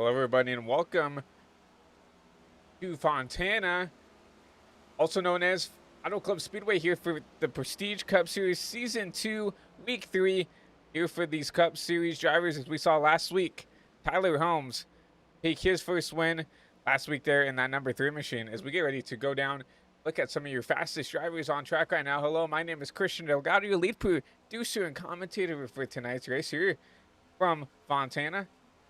Hello, everybody, and welcome to Fontana, also known as Auto Club Speedway, here for the Prestige Cup Series Season 2, Week 3. Here for these Cup Series drivers, as we saw last week. Tyler Holmes take his first win last week there in that number 3 machine. As we get ready to go down, look at some of your fastest drivers on track right now. Hello, my name is Christian Delgado, your lead producer and commentator for tonight's race here from Fontana,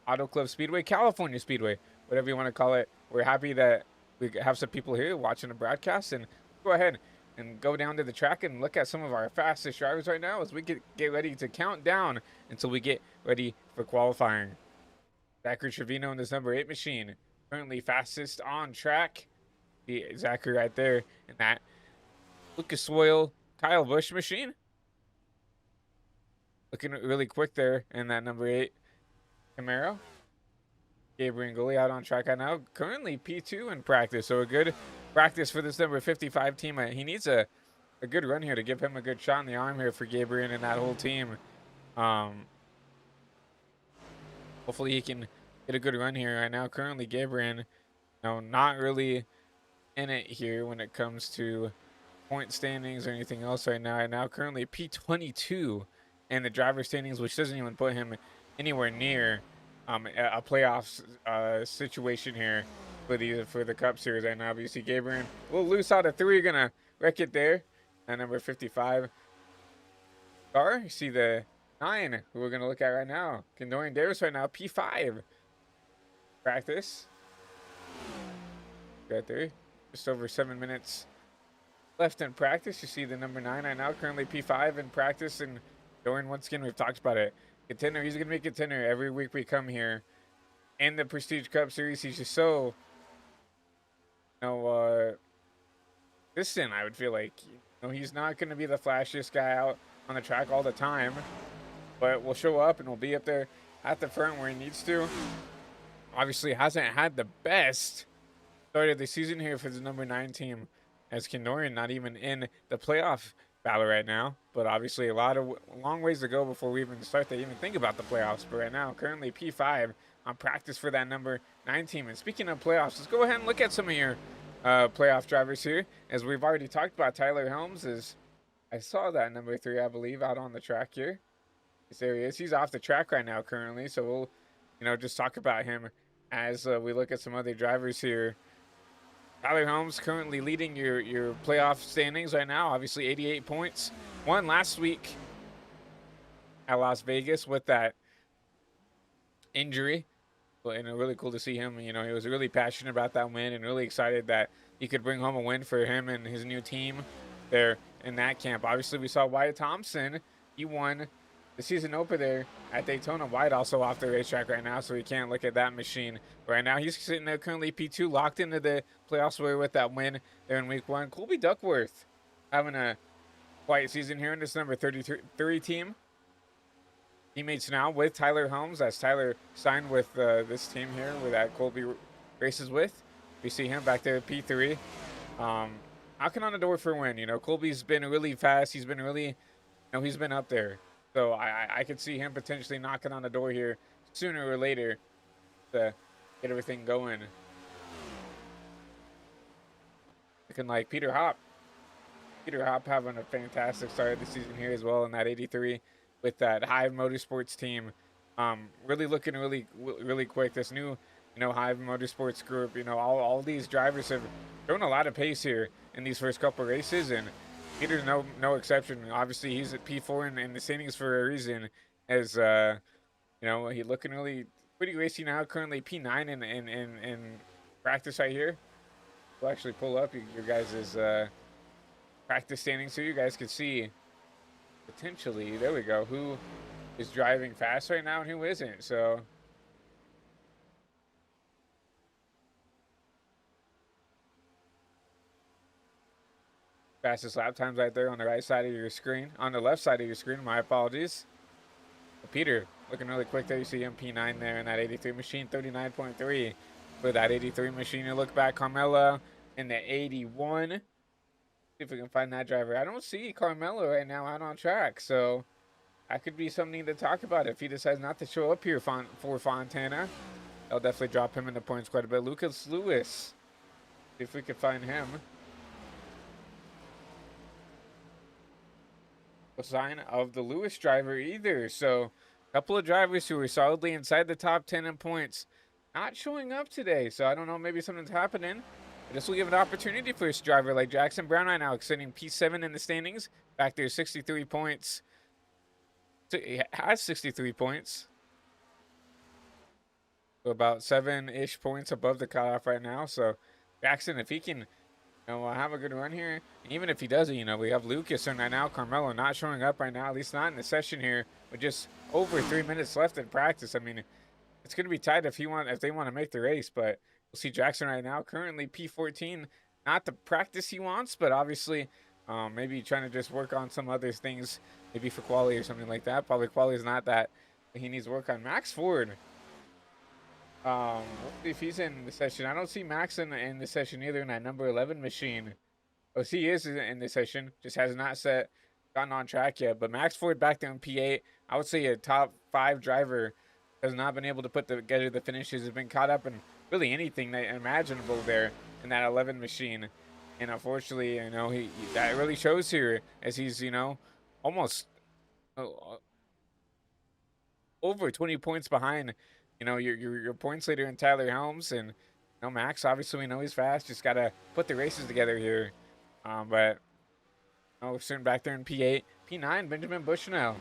Auto Club Speedway, California Speedway, whatever you want to call it. We're happy that we have some people here watching the broadcast, and go ahead and go down to the track and look at some of our fastest drivers right now as we get ready to count down until we get ready for qualifying. Zachary Trevino in this number 8 machine, currently fastest on track. The Zachary right there in that Lucas Soil Kyle Busch machine. Looking really quick there in that number 8 Camaro. Gabriel Gully out on track right now. Currently P2 in practice, so a good practice for this number 55 team. He needs a good run here to give him a good shot in the arm here for Gabriel and that whole team. Hopefully he can get a good run here right now. Currently Gabriel, not really in it here when it comes to point standings or anything else right now. Right now, currently P22 in the driver standings, which doesn't even put him anywhere near a playoff situation here for the Cup Series right now. But you see Gabriel a little loose out of 3, gonna wreck it there. And number 55 car. You see the 9 who we're gonna look at right now. Kendorian Davis right now, P5 practice. Right there, just over 7 minutes left in practice. You see the number 9 right now, currently P5 in practice, and Dorian, once again, we've talked about it. Contender, he's gonna be a contender every week we come here in the Prestige Cup Series. He's just so, distant. I would feel like, he's not gonna be the flashiest guy out on the track all the time, but will show up and will be up there at the front where he needs to. Obviously, hasn't had the best start of the season here for the number 9 team, as Kendorian not even in the playoff battle right now, but obviously a long ways to go before we even start to even think about the playoffs. But right now, currently P5 on practice for that number 9 team. And speaking of playoffs, let's go ahead and look at some of your playoff drivers here. As we've already talked about, Tyler Helms is, I saw that number 3, I believe, out on the track here. There he is. He's off the track right now currently, so we'll, just talk about him as we look at some other drivers here. Tyler Holmes currently leading your playoff standings right now. Obviously 88 points. Won last week at Las Vegas with that injury. And really cool to see him. He was really passionate about that win and really excited that he could bring home a win for him and his new team there in that camp. Obviously, we saw Wyatt Thompson. He won the season opener there at Daytona. Wyatt also off the racetrack right now, so we can't look at that machine. Right now, he's sitting there currently P2, locked into the playoffs with that win there in week 1. Colby Duckworth having a quiet season here in this number 33 team. Teammates now with Tyler Holmes, as Tyler signed with this team here that Colby races with. We see him back there at P3. Knocking on the door for a win. Colby's been really fast. He's been really, he's been up there. So I could see him potentially knocking on the door here sooner or later to get everything going. Looking like Peter Hopp. Peter Hopp having a fantastic start of the season here as well in that 83 with that Hive Motorsports team. Really looking really quick. This new, Hive Motorsports group, all these drivers have shown a lot of pace here in these first couple races, and Peter's no exception. Obviously, he's at P4 in the standings for a reason. As he looking really pretty racy now. Currently P9 in practice right here. We'll actually pull up your guys' practice standings so you guys can see potentially. There we go. Who is driving fast right now and who isn't? So. Fastest lap times right there on the right side of your screen. On the left side of your screen, my apologies. Peter looking really quick there. You see him P9 there in that 83 machine, 39.3 for that 83 machine. You look back, Carmelo in the 81. See if we can find that driver. I don't see Carmelo right now out on track, so that could be something to talk about if he decides not to show up here for Fontana. I'll definitely drop him in the points quite a bit. Lucas Lewis, see if we can find him. No sign of the Lewis driver either. So, a couple of drivers who were solidly inside the top 10 in points not showing up today. So, I don't know, maybe something's happening. This will give an opportunity for this driver like Jackson Brown right now, extending P7 in the standings. Back there, 63 points. He has 63 points. So about 7-ish points above the cutoff right now. So Jackson, if he can, have a good run here, even if he doesn't, we have Lucas and right now Carmelo not showing up right now, at least not in the session here, with just over 3 minutes left in practice. I mean, it's going to be tight if they want to make the race, but we'll see Jackson right now currently P14, not the practice he wants, but obviously maybe trying to just work on some other things, maybe for quality or something like that. Probably quality is not that he needs to work on. Max Ford. Let's see if he's in the session. I don't see Max in the session either in that number 11 machine. Oh, he is in the session. Just has not gotten on track yet. But Max Ford back there in P8. I would say a top 5 driver has not been able to put together the finishes. Has been caught up in really anything that imaginable there in that 11 machine. And unfortunately, that really shows here as he's almost over 20 points behind your points leader in Tyler Helms. And Max, obviously we know he's fast, just gotta put the races together here. But we're sitting back there in P8. P9, Benjamin Bushnell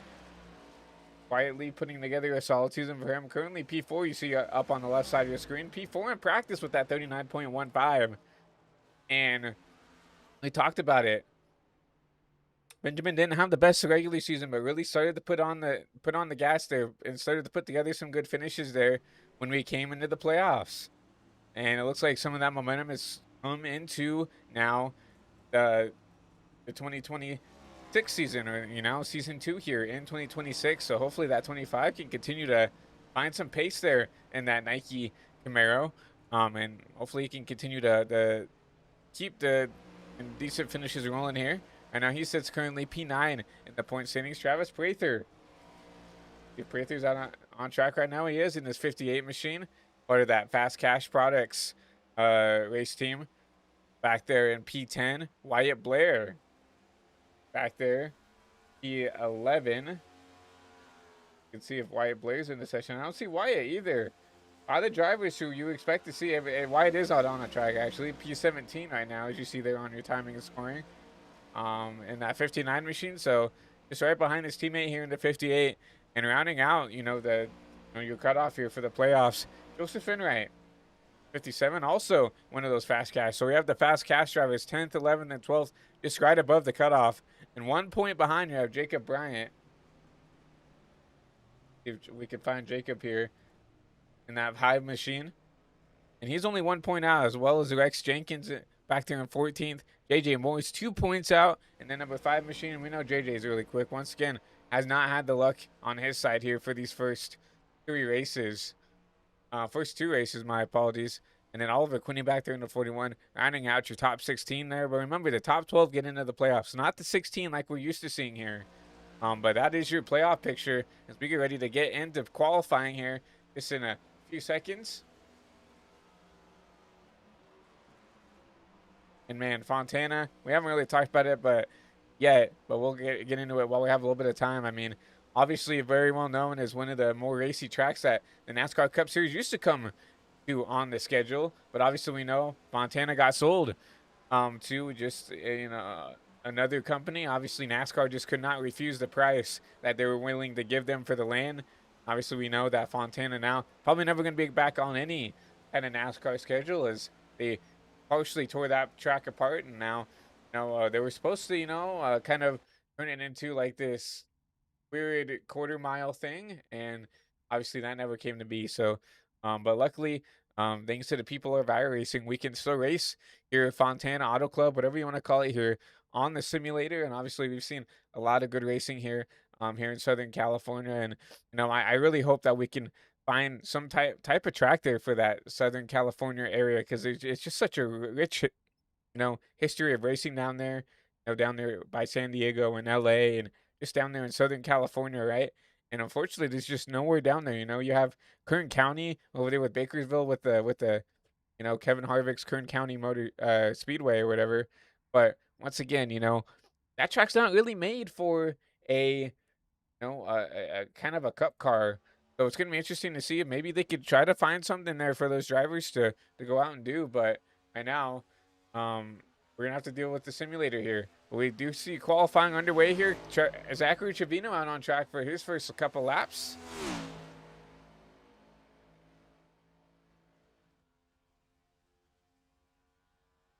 quietly putting together a solid season for him. Currently P4, you see up on the left side of your screen. P4 in practice with that 39.15. And we talked about it. Benjamin didn't have the best regular season, but really started to put on the gas there and started to put together some good finishes there when we came into the playoffs. And it looks like some of that momentum has come into now the 2026 season, or season 2 here in 2026. So hopefully that 25 can continue to find some pace there in that Nike Camaro, and hopefully he can continue to keep the decent finishes rolling here. And now he sits currently P9 in the point standings. Travis Prather. If Prather's out on track right now, he is in his 58 machine. Part of that Fast Cash Products race team. Back there in P10, Wyatt Blair. Back there, P11. You can see if Wyatt Blair's in the session. I don't see Wyatt either. Other drivers who you expect to see, Wyatt is out on the track actually. P17 right now, as you see there on your timing and scoring. In that 59 machine, so just right behind his teammate here in the 58, and rounding out, your cutoff here for the playoffs, Joseph Enright, 57, also one of those fast cash. So we have the fast cash drivers, 10th, 11th, and 12th, just right above the cutoff, and 1 point behind you have Jacob Bryant. If we could find Jacob here in that high machine, and he's only 1 point out, as well as Rex Jenkins back there in 14th. JJ Morris 2 points out, and then number 5 machine. We know JJ is really quick. Once again, has not had the luck on his side here for these first 3 races. First 2 races, my apologies. And then Oliver Quinney back there in the 41, rounding out your top 16 there. But remember, the top 12 get into the playoffs, not the 16 like we're used to seeing here. But that is your playoff picture as we get ready to get into qualifying here just in a few seconds. And man, Fontana, we haven't really talked about it yet, but we'll get into it while we have a little bit of time. I mean, obviously very well known as one of the more racy tracks that the NASCAR Cup Series used to come to on the schedule. But obviously we know Fontana got sold to just another company. Obviously NASCAR just could not refuse the price that they were willing to give them for the land. Obviously we know that Fontana now probably never going to be back on any kind of NASCAR schedule, as they partially tore that track apart, and now they were supposed to kind of turn it into like this weird quarter-mile thing, and obviously that never came to be. So but luckily, thanks to the people of iRacing, we can still race here at Fontana Auto Club, whatever you want to call it, here on the simulator. And obviously we've seen a lot of good racing here here in Southern California, and I really hope that we can find some type of track there for that Southern California area, because it's just such a rich history of racing down there, down there by San Diego and LA, and just down there in Southern California, right? And unfortunately, there's just nowhere down there. You have Kern County over there with Bakersville with the Kevin Harvick's Kern County Motor Speedway or whatever. But once again, that track's not really made for a a kind of a cup car. So it's gonna be interesting to see if maybe they could try to find something there for those drivers to go out and do. But right now, we're gonna have to deal with the simulator here. We do see qualifying underway here. Zachary Trevino out on track for his first couple laps.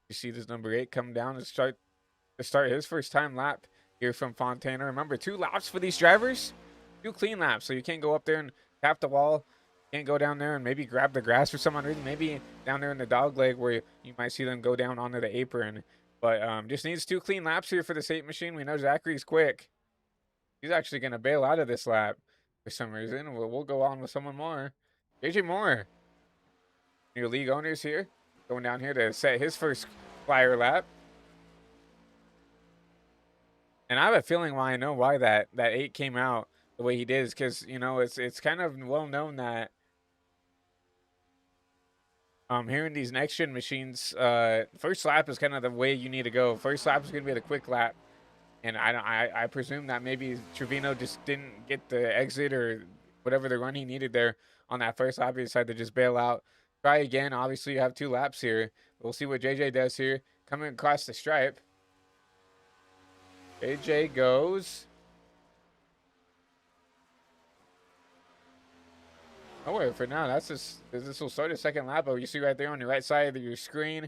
You see this number 8 come down to start his first time lap here from Fontana. Remember, 2 laps for these drivers, 2 clean laps, so you can't go up there and tap the wall. You can't go down there and maybe grab the grass for some reason. Maybe down there in the dog leg where you might see them go down onto the apron. But just needs 2 clean laps here for the State machine. We know Zachary's quick. He's actually going to bail out of this lap for some reason. We'll go on with someone more. JJ Moore, your league owners here, going down here to set his first flyer lap. And I have a feeling why I know why that 8 came out the way he did is because it's kind of well known that here in these next gen machines, first lap is kind of the way you need to go. First lap is going to be the quick lap, and I presume that maybe Trevino just didn't get the exit or whatever the run he needed there on that first lap. He decided to just bail out. Try again. Obviously, you have 2 laps here. We'll see what JJ does here. Coming across the stripe. JJ goes nowhere for now. This will start a second lap. But you see right there on your right side of your screen,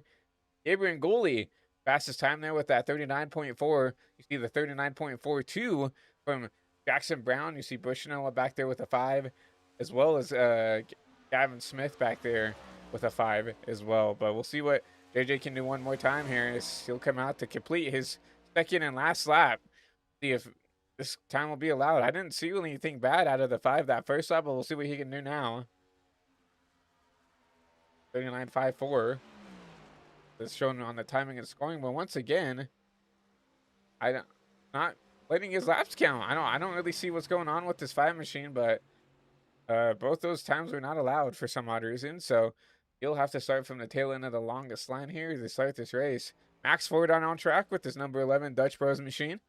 Gabriel Gooley, fastest time there with that 39.4. You see the 39.42 from Jackson Brown. You see Bushnell back there with a 5, as well as Gavin Smith back there with a 5 as well. But we'll see what JJ can do one more time here as he'll come out to complete his second and last lap. See if this time will be allowed. I didn't see anything bad out of the 5 that first lap, but we'll see what he can do now. 39.54. That's shown on the timing and scoring, but once again, not letting his laps count. I don't really see what's going on with this 5 machine, but both those times were not allowed for some odd reason. So he'll have to start from the tail end of the longest line here to start this race. Max Ford on track with his number 11 Dutch Bros machine.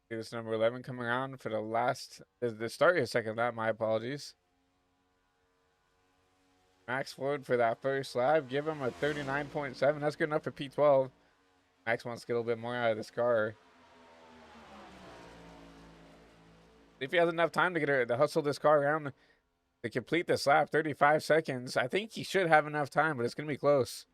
Here's number 11 coming around for the start of his second lap. My apologies. Max Ford for that first lap. Give him a 39.7. That's good enough for P12. Max wants to get a little bit more out of this car. If he has enough time to hustle this car around to complete this lap, 35 seconds. I think he should have enough time, but it's going to be close.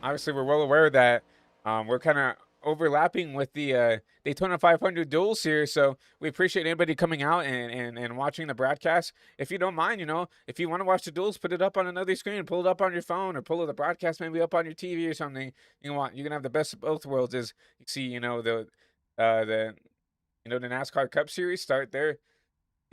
Obviously, we're well aware that we're kind of overlapping with the Daytona 500 duels here, so we appreciate anybody coming out and watching the broadcast. If you don't mind, if you want to watch the duels, put it up on another screen, pull it up on your phone, or pull the broadcast maybe up on your TV or something. You can have the best of both worlds. As you see, the NASCAR Cup Series start their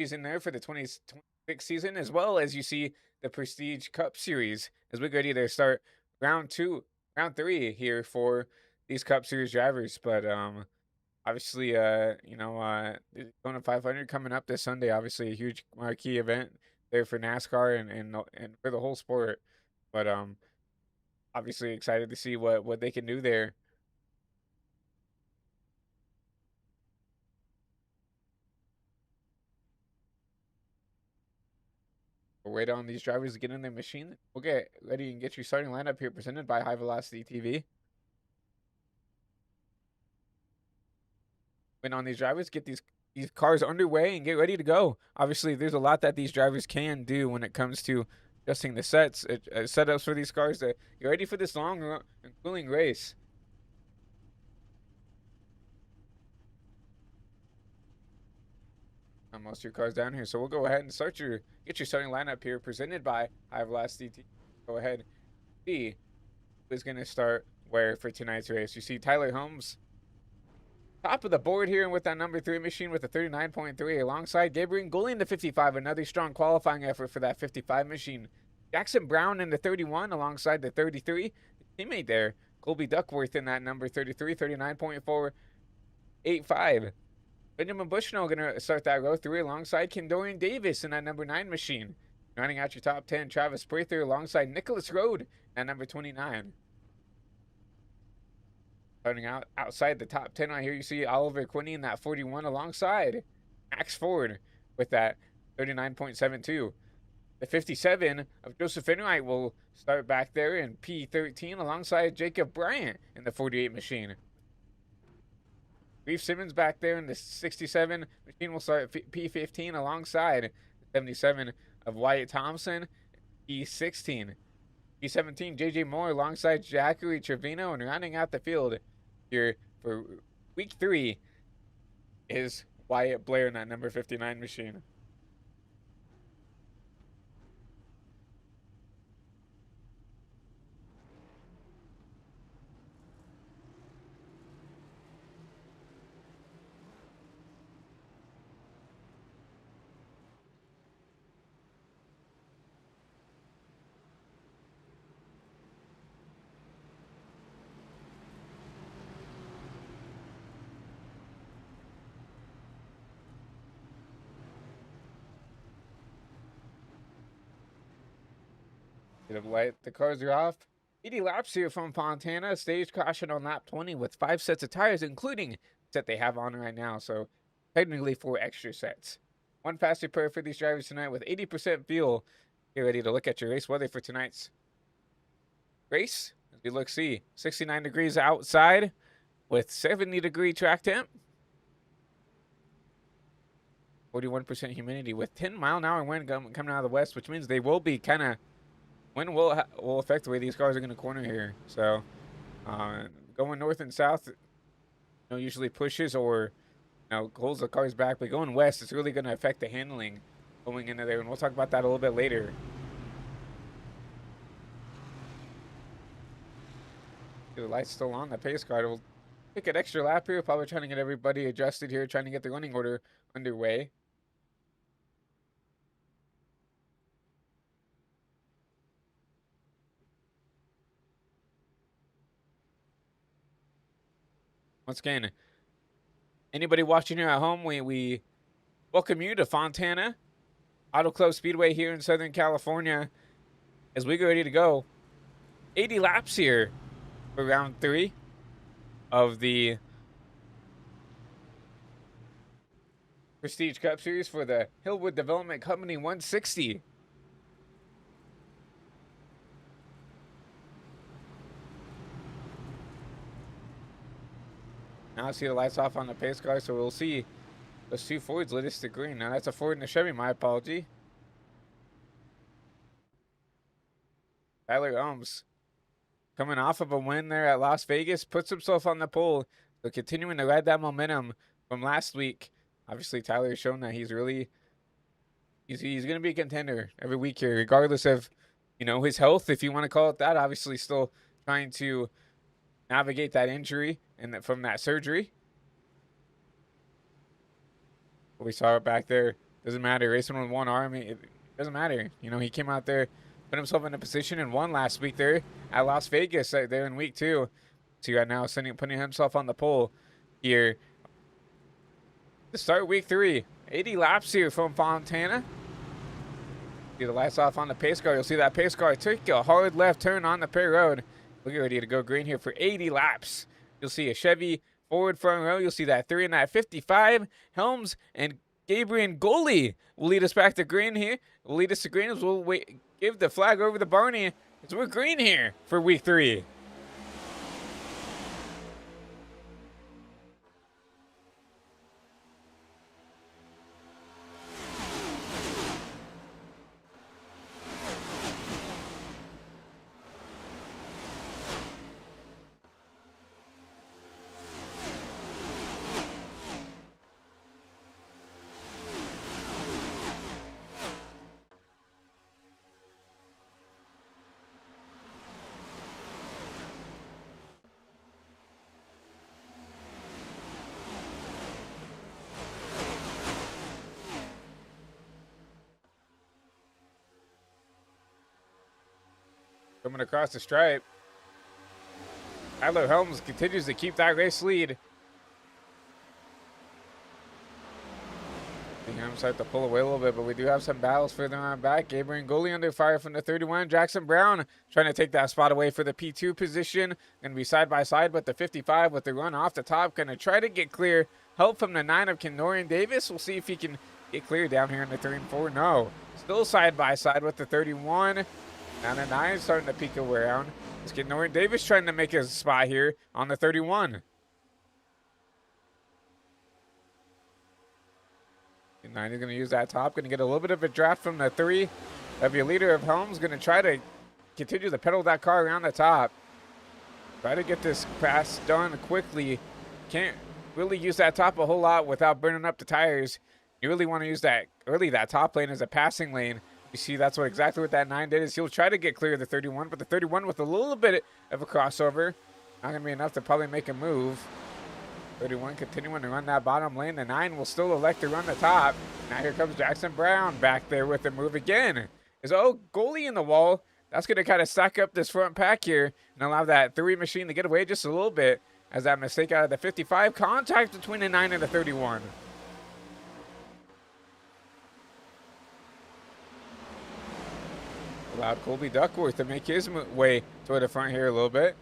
season there for the 2026 season, as well as you see the Prestige Cup Series as we get ready to start round 3 here for these Cup Series drivers. But obviously, the Daytona 500 coming up this Sunday. Obviously, a huge marquee event there for NASCAR and for the whole sport. But obviously excited to see what they can do there. We'll wait on these drivers to get in their machine. We'll get ready and get your starting lineup here, presented by High Velocity TV. Wait on these drivers, get these cars underway and get ready to go. Obviously, there's a lot that these drivers can do when it comes to adjusting the setups for these cars to get ready for this long and grueling race. Most of your cars down here, so we'll go ahead and get your starting lineup here, presented by High Velocity TV. Go ahead and see who's going to start where for tonight's race. You see Tyler Holmes top of the board here with that number 3 machine with a 39.3, alongside Gabriel Goulian the 55, another strong qualifying effort for that 55 machine. Jackson Brown in the 31 alongside the 33. The teammate there, Colby Duckworth in that number 33, 39.485. Benjamin Bushnell going to start that row 3 alongside Kendorian Davis in that number 9 machine. Rounding out your top 10, Travis Prather alongside Nicholas Rode at number 29. Starting out outside the top 10 right here, you see Oliver Quinney in that 41 alongside Max Ford with that 39.72. The 57 of Joseph Enright will start back there in P13 alongside Jacob Bryant in the 48 machine. Reeve Simmons back there in the 67 machine will start at P15 alongside the 77 of Wyatt Thompson, P16. P17, JJ Moore alongside Zachary Trevino, and rounding out the field here for week 3 is Wyatt Blair in that number 59 machine. Light. The cars are off. 80 laps here from Fontana. Stage caution on lap 20 with 5 sets of tires, including the set they have on right now. So technically 4 extra sets. One faster pair for these drivers tonight with 80% fuel. Get ready to look at your race weather for tonight's race. As we look, 69 degrees outside with 70-degree track temp. 41% humidity with 10-mile-an-hour wind coming out of the west, which means they will be kind of wind will affect the way these cars are going to corner here. So going north and south, usually pushes or holds the cars back, but going west, it's really going to affect the handling going into there, and we'll talk about that a little bit later. The light's still on. The pace car will take an extra lap here, probably trying to get everybody adjusted here, trying to get the running order underway. Once again, anybody watching here at home, we welcome you to Fontana Auto Club Speedway here in Southern California as we get ready to go. 80 laps here for round 3 of the Prestige Cup Series for the Hillwood Development Company 160. Now I see the lights off on the pace car, so we'll see those 2 Fords lit us to green. Now that's a Ford and a Chevy, my apology. Tyler Holmes, coming off of a win there at Las Vegas, puts himself on the pole. So continuing to ride that momentum from last week. Obviously, Tyler has shown that he's going to be a contender every week here, regardless of, his health, if you want to call it that. Obviously, still trying to navigate that injury and from that surgery. We saw it back there. Doesn't matter. Racing with one arm, it doesn't matter. He came out there, put himself in a position and won last week there at Las Vegas there in week 2. So right now putting himself on the pole here to start week 3. 80 laps here from Fontana. See the lights off on the pace car. You'll see that pace car took a hard left turn on the pit road. We'll get ready to go green here for 80 laps. You'll see a Chevy forward front row. You'll see that 3 and that 55. Helms and Gabriel Goli will lead us back to green here. Will lead us to green as we'll give the flag over the Barney as we're green here for week 3. Coming across the stripe. Tyler Helms continues to keep that race lead. I'm starting to pull away a little bit, but we do have some battles further on back. Gabriel Goli under fire from the 31. Jackson Brown trying to take that spot away for the P2 position. Going to be side by side with the 55 with the run off the top. Going to try to get clear. Help from the 9 of Kenorian Davis. We'll see if he can get clear down here in the 3 and 4. No. Still side by side with the 31. Now the 9 starting to peek around. Let's get Kenorian Davis trying to make a spot here on the 31. The 9 is going to use that top. Going to get a little bit of a draft from the 3 of your leader of Helms. Going to try to continue to pedal that car around the top. Try to get this pass done quickly. Can't really use that top a whole lot without burning up the tires. You really want to use that top lane as a passing lane. You see, that's exactly what that 9 did. Is he'll try to get clear of the 31, but the 31 with a little bit of a crossover. Not going to be enough to probably make a move. 31 continuing to run that bottom lane. The 9 will still elect to run the top. Now here comes Jackson Brown back there with the move again. Is Goli in the wall. That's going to kind of stack up this front pack here and allow that 3 machine to get away just a little bit as that mistake out of the 55. Contact between the 9 and the 31. Allowed Colby Duckworth to make his way toward the front here a little bit.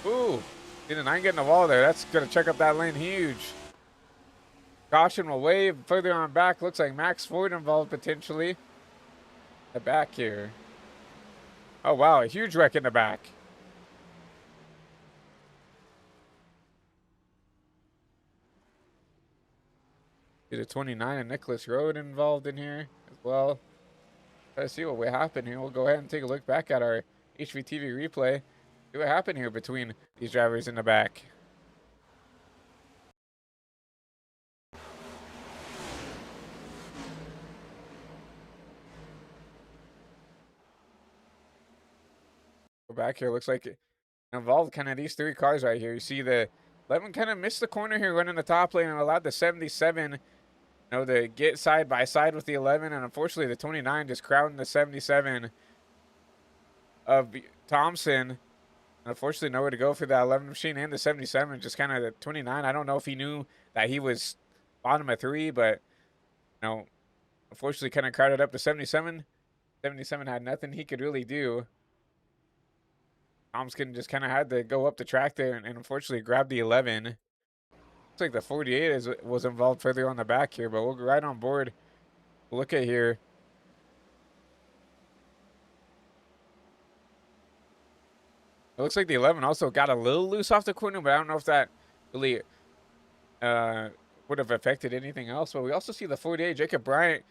Ooh, see the 9 getting the wall there. That's going to check up that lane huge. Caution will wave further on back. Looks like Max Ford involved potentially. The back here. Oh, wow. A huge wreck in the back. See the 29 and Nicholas Road involved in here as well. Try to see what will happen here. We'll go ahead and take a look back at our HVTV replay. See what happened here between these drivers in the back. Back here looks like it involved kind of these 3 cars right here. You see the 11 kind of missed the corner here running the top lane and allowed the 77 to get side by side with the 11, and unfortunately the 29 just crowding the 77 of Thompson. Unfortunately nowhere to go for that 11 machine, and the 77 just kind of the 29. I don't know if he knew that he was bottom of 3, but unfortunately kind of crowded up the 77. 77 had nothing he could really do. Thompson just kind of had to go up the track there and unfortunately grab the 11. Looks like the 48 was involved further on the back here, but we'll go right on board. We'll look at here. It looks like the 11 also got a little loose off the corner, but I don't know if that really would have affected anything else. But we also see the 48, Jacob Bryant,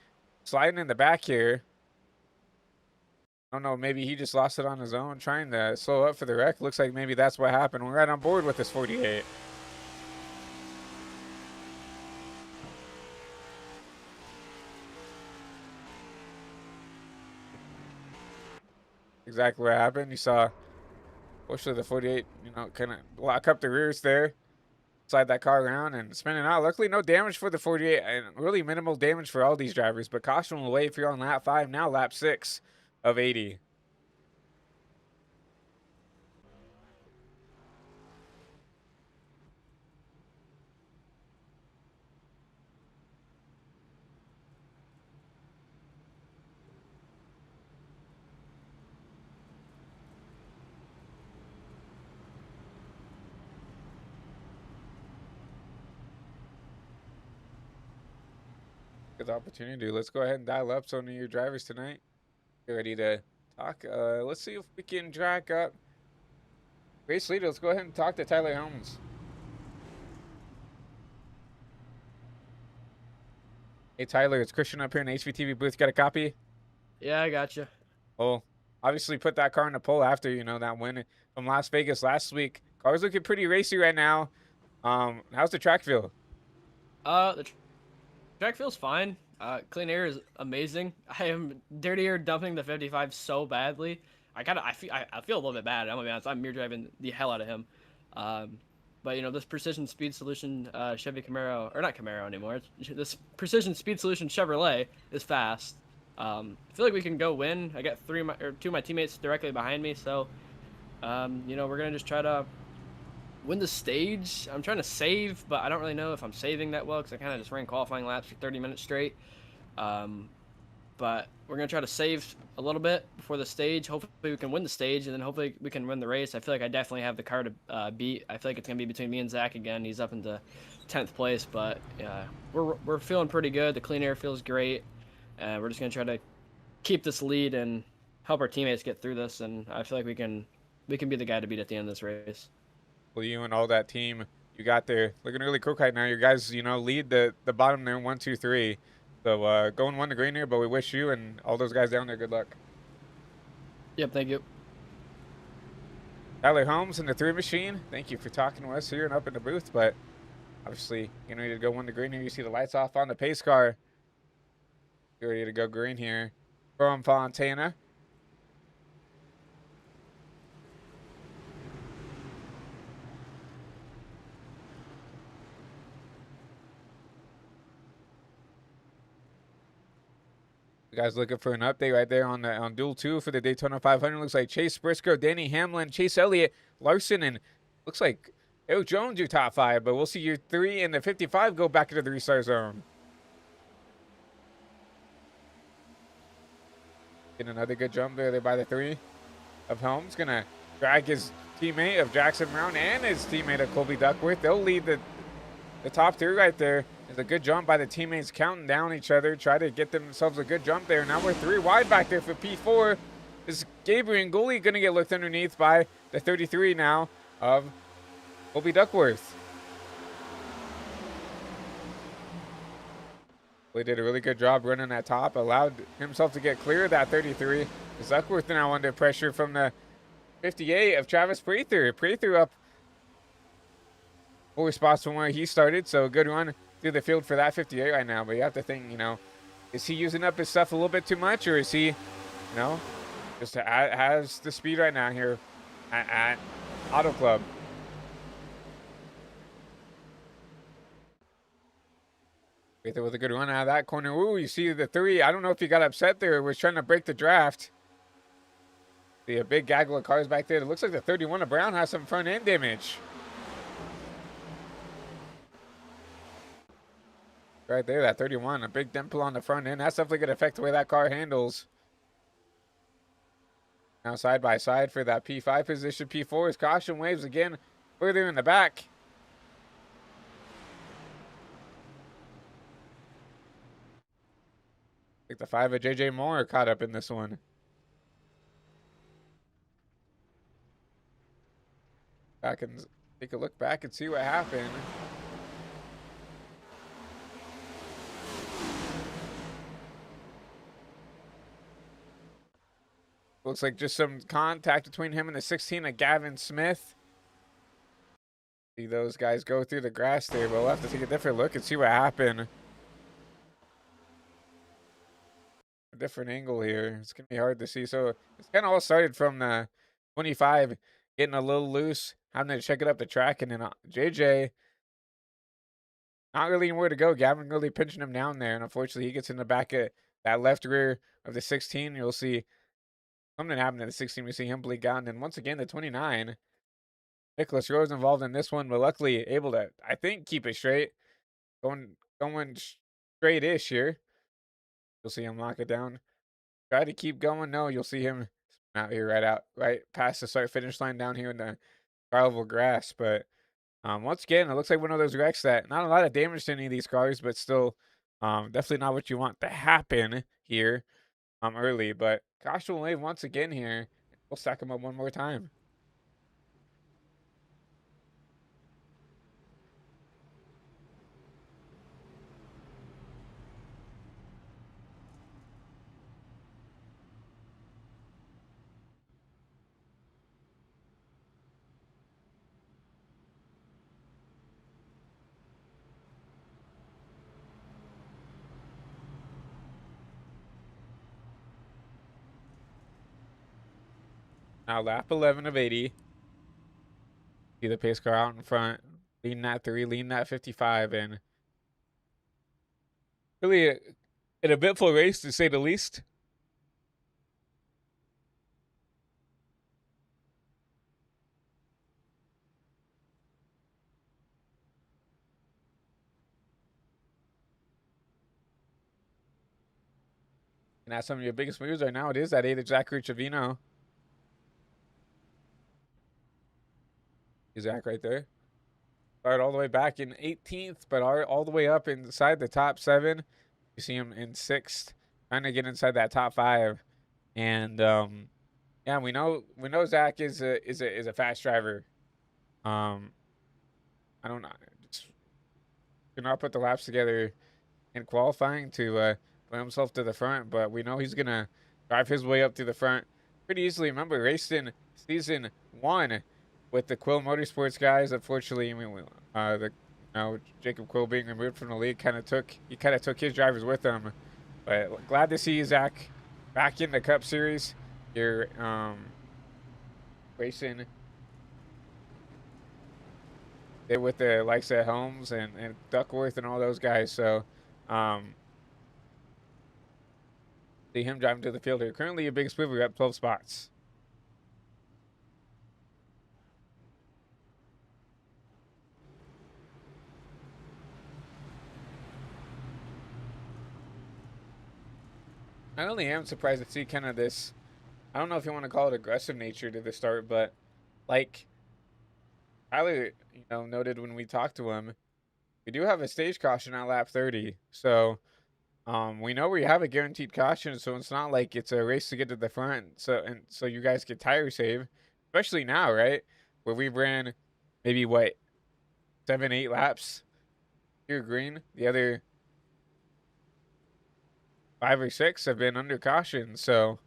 sliding in the back here. I don't know, maybe he just lost it on his own, trying to slow up for the wreck. Looks like maybe that's what happened. We're right on board with this 48. Exactly what happened. You saw, fortunately, the 48, kind of lock up the rears there. slide that car around and spin it out. Luckily, no damage for the 48, and really minimal damage for all these drivers. But caution will wait if you're on lap 5, now lap 6 of 80. Good opportunity. Let's go ahead and dial up some of your drivers tonight. Get ready to talk. Let's see if we can drag up race leader. Let's go ahead and talk to Tyler Helms. Hey Tyler, it's Christian up here in the HVTV booth. Got a copy? Yeah, I got you. Well, obviously put that car in the pole after that win from Las Vegas last week. Car's looking pretty racy right now. How's the track feel? The track feels fine. Clean air is amazing. I am dirty air dumping the 55 so badly. I feel a little bit bad. I'm gonna be honest. I'm mirror driving the hell out of him. But this precision speed solution Chevy Camaro, or not Camaro anymore. This precision speed solution Chevrolet is fast. I feel like we can go win. I got two of my teammates directly behind me, so we're gonna just try to win the stage. I'm trying to save, but I don't really know if I'm saving that well because I kind of just ran qualifying laps for 30 minutes straight. But we're going to try to save a little bit before the stage. Hopefully we can win the stage, and then hopefully we can win the race. I feel like I definitely have the car to beat. I feel like it's going to be between me and Zach again. He's up into 10th place, but we're feeling pretty good. The clean air feels great. We're just going to try to keep this lead and help our teammates get through this, and I feel like we can be the guy to beat at the end of this race. Well, you and all that team you got there looking really cool right now. You guys, lead the bottom there, 1, 2, 3. So going 1 to green here, but we wish you and all those guys down there good luck. Yep, thank you. Tyler Holmes and the 3 machine, thank you for talking to us here and up in the booth. But obviously, getting ready to go 1 to green here. You see the lights off on the pace car. Get ready to go green here from Fontana. You guys looking for an update right there on Duel 2 for the Daytona 500. Looks like Chase Briscoe, Danny Hamlin, Chase Elliott, Larson, and looks like Eric Jones your top 5. But we'll see your 3 and the 55 go back into the restart zone. Getting another good jump there by the 3 of Helms. Going to drag his teammate of Jackson Brown and his teammate of Colby Duckworth. They'll lead the top 3 right there. It's a good jump by the teammates counting down each other. Try to get themselves a good jump there. Now we're 3 wide back there for P4. Is Gabriel Nguli going to get looked underneath by the 33 now of Colby Duckworth. He did a really good job running that top. Allowed himself to get clear of that 33. Duckworth now under pressure from the 58 of Travis Prather. Prather up 4 spots from where he started. So a good run through the field for that 58 right now. But you have to think, is he using up his stuff a little bit too much, or is he, just has the speed right now here at Auto Club? With a good run out of that corner. Ooh, you see the 3. I don't know if he got upset there or was trying to break the draft. See a big gaggle of cars back there. It looks like the 31 of Brown has some front end damage. Right there, that 31, a big dimple on the front end. That's definitely going to affect the way that car handles. Now side by side for that P5 position. P4 is caution waves again further in the back. I think the 5 of JJ Moore caught up in this one. Back and take a look back and see what happened. Looks like just some contact between him and the 16 of Gavin Smith. See those guys go through the grass there, but we'll have to take a different look and see what happened. A different angle here. It's going to be hard to see. So it's kind of all started from the 25 getting a little loose, having to check it up the track, and then JJ not really anywhere to go. Gavin really pinching him down there, and unfortunately, he gets in the back of that left rear of the 16. You'll see something happen in the 16. We see him bleed out, and then once again, the 29. Nicholas Rose involved in this one, but luckily able to, I think, keep it straight. Going straight-ish here. You'll see him lock it down. Try to keep going. No, you'll see him out here right past the start-finish line down here in the Carnival grass. But once again, it looks like one of those wrecks that not a lot of damage to any of these cars, but still definitely not what you want to happen here early. But caution will wave once again here. We'll stack him up one more time. Now lap 11 of 80. See the pace car out in front, leading that 3, leading that 55, and really an eventful race to say the least. And that's some of your biggest moves right now. It is that 8 of Zachary Trevino. Zach right there. Start all the way back in 18th, but all the way up inside the top 7. You see him in 6th, trying to get inside that top 5. And yeah, we know Zach is a fast driver. I don't know, just could not put the laps together in qualifying to put himself to the front, but we know he's gonna drive his way up to the front pretty easily. Remember, raced in season 1 with the Quill Motorsports guys. Unfortunately, Jacob Quill being removed from the league kind of took his drivers with him. But glad to see Zach back in the Cup Series. You're racing there with the likes of Holmes and Duckworth and all those guys. So see him driving to the field here. Currently a big split. We got 12 spots. I only am surprised to see kind of this, I don't know if you want to call it aggressive nature to the start, but like Tyler, noted when we talked to him, we do have a stage caution at lap 30. So we know we have a guaranteed caution, so it's not like it's a race to get to the front. So you guys get tire save, especially now, right? Where we ran maybe 7, 8 laps here green. The other 5 or 6 have been under caution. So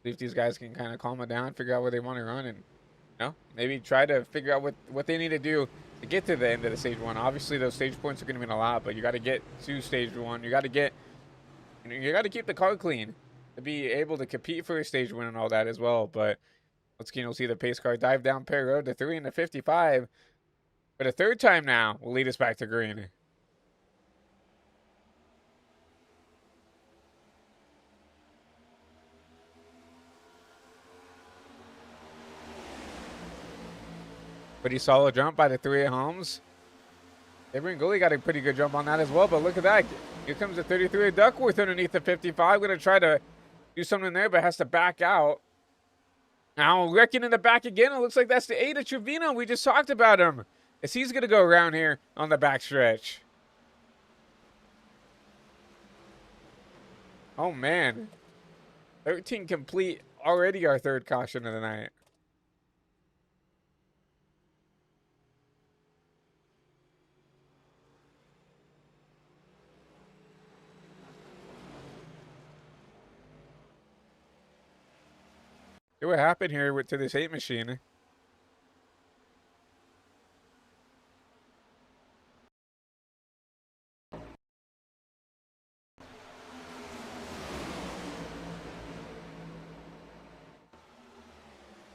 see if these guys can kind of calm it down, figure out where they want to run, and maybe try to figure out what they need to do to get to the end of the stage 1. Obviously, those stage points are going to mean a lot, but you got to get to stage 1. You got to keep the car clean to be able to compete for a stage win and all that as well. But let's see the pace car dive down Perry Road to 3 and the 55 for the 3rd time now. Will lead us back to green. Pretty solid jump by the 3 at Holmes. Avery Gooley got a pretty good jump on that as well, but look at that. Here comes the 33 of Duckworth underneath the 55. Going to try to do something there, but has to back out. Now wrecking in the back again. It looks like that's the 8 of Trevino. We just talked about him. As he's going to go around here on the back stretch. Oh, man. 13 complete. Already our 3rd caution of the night. See what happened here to this 8 machine.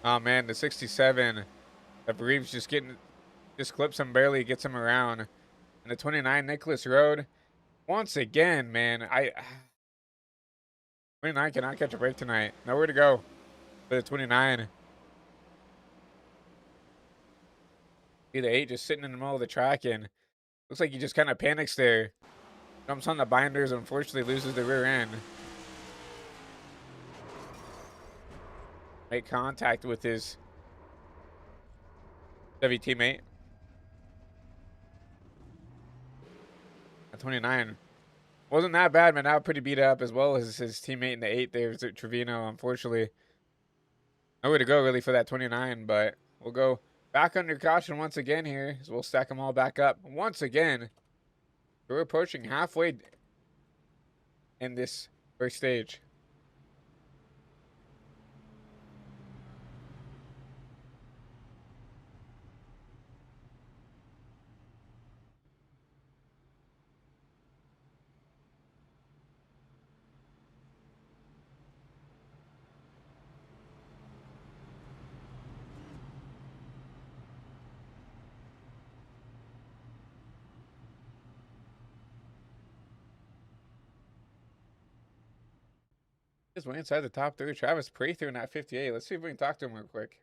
Oh man, the 67 of Reeves just clips him barely, gets him around. And the 29 Nicholas Road, once again, man, 29 cannot catch a break tonight. Nowhere to go for the 29. See the 8 just sitting in the middle of the track, and looks like he just kind of panics there. Jumps on the binders, unfortunately loses the rear end. Make contact with his Chevy teammate. At 29. Wasn't that bad, man. Now pretty beat up, as well as his teammate in the 8 there, Trevino, unfortunately. Nowhere to go, really, for that 29, but we'll go back under caution once again here, as we'll stack them all back up. Once again, we're approaching halfway in this first stage. Just went inside the top 3. Travis Prather in that 58. Let's see if we can talk to him real quick.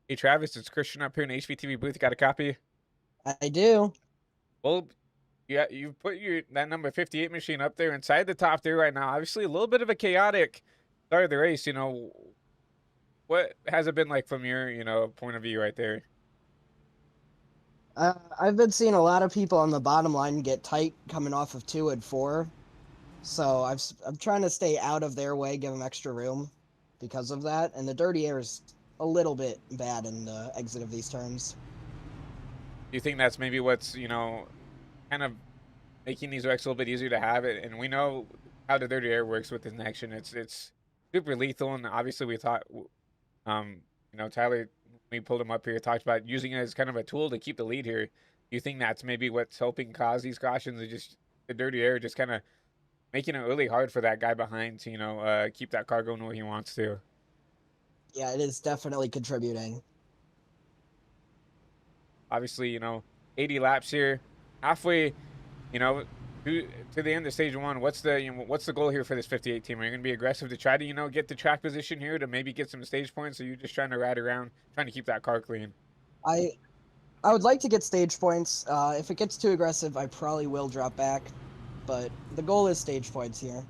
Hey, Travis, it's Christian up here in the HBTV booth. You got a copy? I do. Well, yeah, you've put that number 58 machine up there inside the top 3 right now. Obviously, a little bit of a chaotic start of the race. What has it been like from your, point of view right there? I've been seeing a lot of people on the bottom line get tight coming off of 2 and 4. So I'm trying to stay out of their way, give them extra room because of that. And the dirty air is a little bit bad in the exit of these turns. Do you think that's maybe what's, kind of making these wrecks a little bit easier to have it? And we know how the dirty air works with this action. It's super lethal. And obviously we thought, Tyler, we pulled him up here, talked about using it as kind of a tool to keep the lead here. Do you think that's maybe what's helping cause these cautions? Is just the dirty air just kind of making it really hard for that guy behind to, keep that car going where he wants to? Yeah, it is definitely contributing. Obviously, 80 laps here, halfway, to the end of stage 1. What's the goal here for this 58 team? Are you going to be aggressive to try to, get the track position here to maybe get some stage points? Or are you just trying to ride around, trying to keep that car clean? I would like to get stage points. If it gets too aggressive, I probably will drop back. But the goal is stage points here.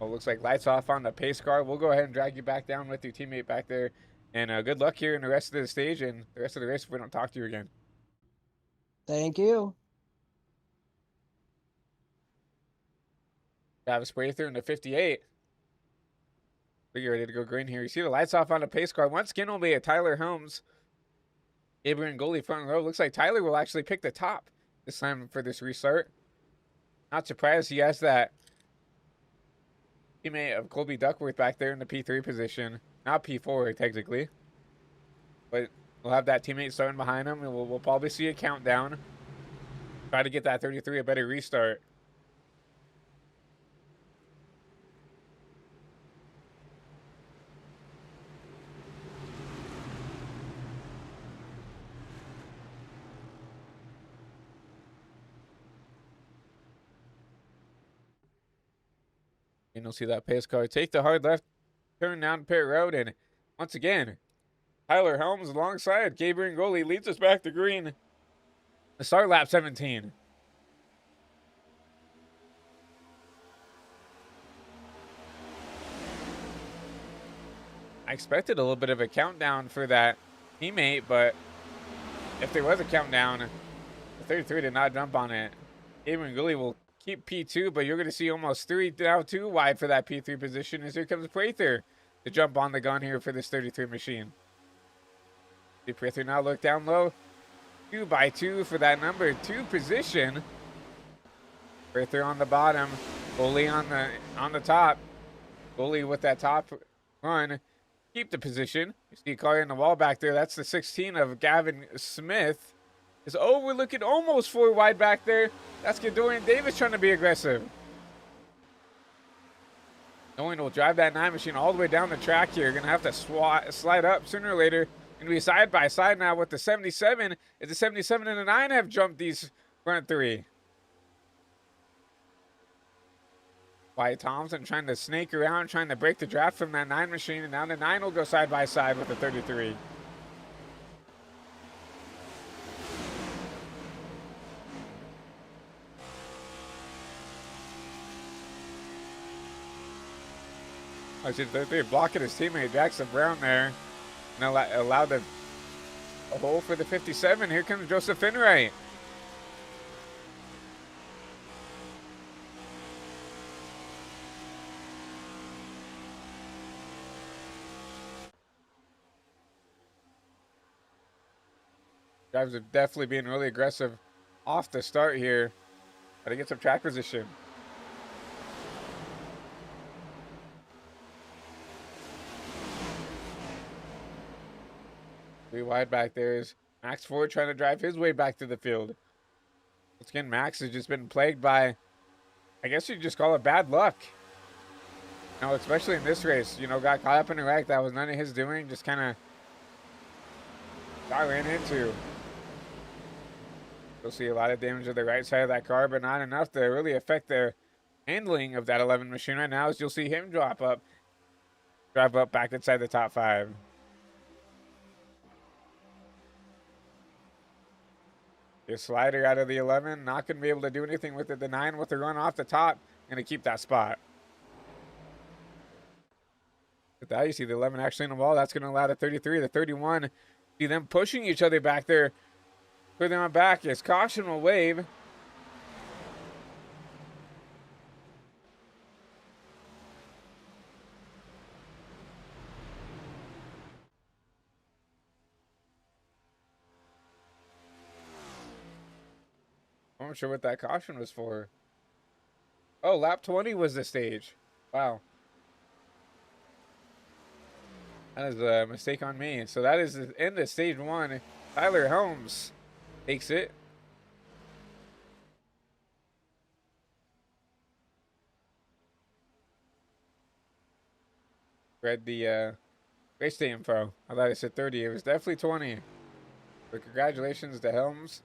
Well, looks like lights off on the pace car. We'll go ahead and drag you back down with your teammate back there. And good luck here in the rest of the stage and the rest of the race if we don't talk to you again. Thank you. Travis Prather in the 58. We're ready to go green here. You see the lights off on the pace car. Once again, will be a Tyler Helms. Gabriel Goli front row. Looks like Tyler will actually pick the top this time for this restart. Not surprised he has that teammate of Colby Duckworth back there in the P3 position. Not P4 technically. But we'll have that teammate starting behind him, and we'll probably see a countdown. Try to get that 33 a better restart. And you'll see that pace car take the hard left turn down pit road, and once again, Tyler Helms alongside Gabriel Goli leads us back to green. The start lap 17. I expected a little bit of a countdown for that teammate, but if there was a countdown, the 33 did not jump on it. Gabriel Goli will keep P2, but you're going to see almost 3 now 2 wide for that P3 position as here comes Prather to jump on the gun here for this 33 machine. See Prather now look down low. 2 by 2 for that number 2 position. Prather on the bottom. Goli on the top. Goli with that top run. Keep the position. You see a car in the wall back there. That's the 16 of Gavin Smith. Is overlooking almost 4 wide back there. That's Dorian Davis trying to be aggressive. Knowing we'll drive that 9 machine all the way down the track here. Gonna have to slide up sooner or later. Gonna be side by side now with the 77. As the 77 and the 9 have jumped these front 3. Wyatt Thompson trying to snake around, trying to break the draft from that 9 machine, and now the 9 will go side by side with the 33. I see the 33 blocking his teammate Jackson Brown there, and allowed a hole for the 57. Here comes Joseph Finwright. Drivers are definitely being really aggressive off the start here. Got to get some track position. 3 wide back there is Max Ford trying to drive his way back to the field. Once again, Max has just been plagued by, I guess you'd just call it bad luck. You know, especially in this race, you know, got caught up in a wreck that was none of his doing, just kind of got ran into. You'll see a lot of damage to the right side of that car, but not enough to really affect the handling of that 11 machine right now, as you'll see him drive up back inside the top 5. Your slider out of the 11, not going to be able to do anything with it. The 9 with the run off the top, going to keep that spot. With that, you see the 11 actually in the wall. That's going to allow the 33, the 31, see them pushing each other back there. Put them on back as caution will wave. I'm not sure what that caution was for. Oh, lap 20 was the stage. Wow. That is a mistake on me. So that is the end of stage 1. Tyler Helms takes it. Read the race day info. I thought it said 30. It was definitely 20. But congratulations to Helms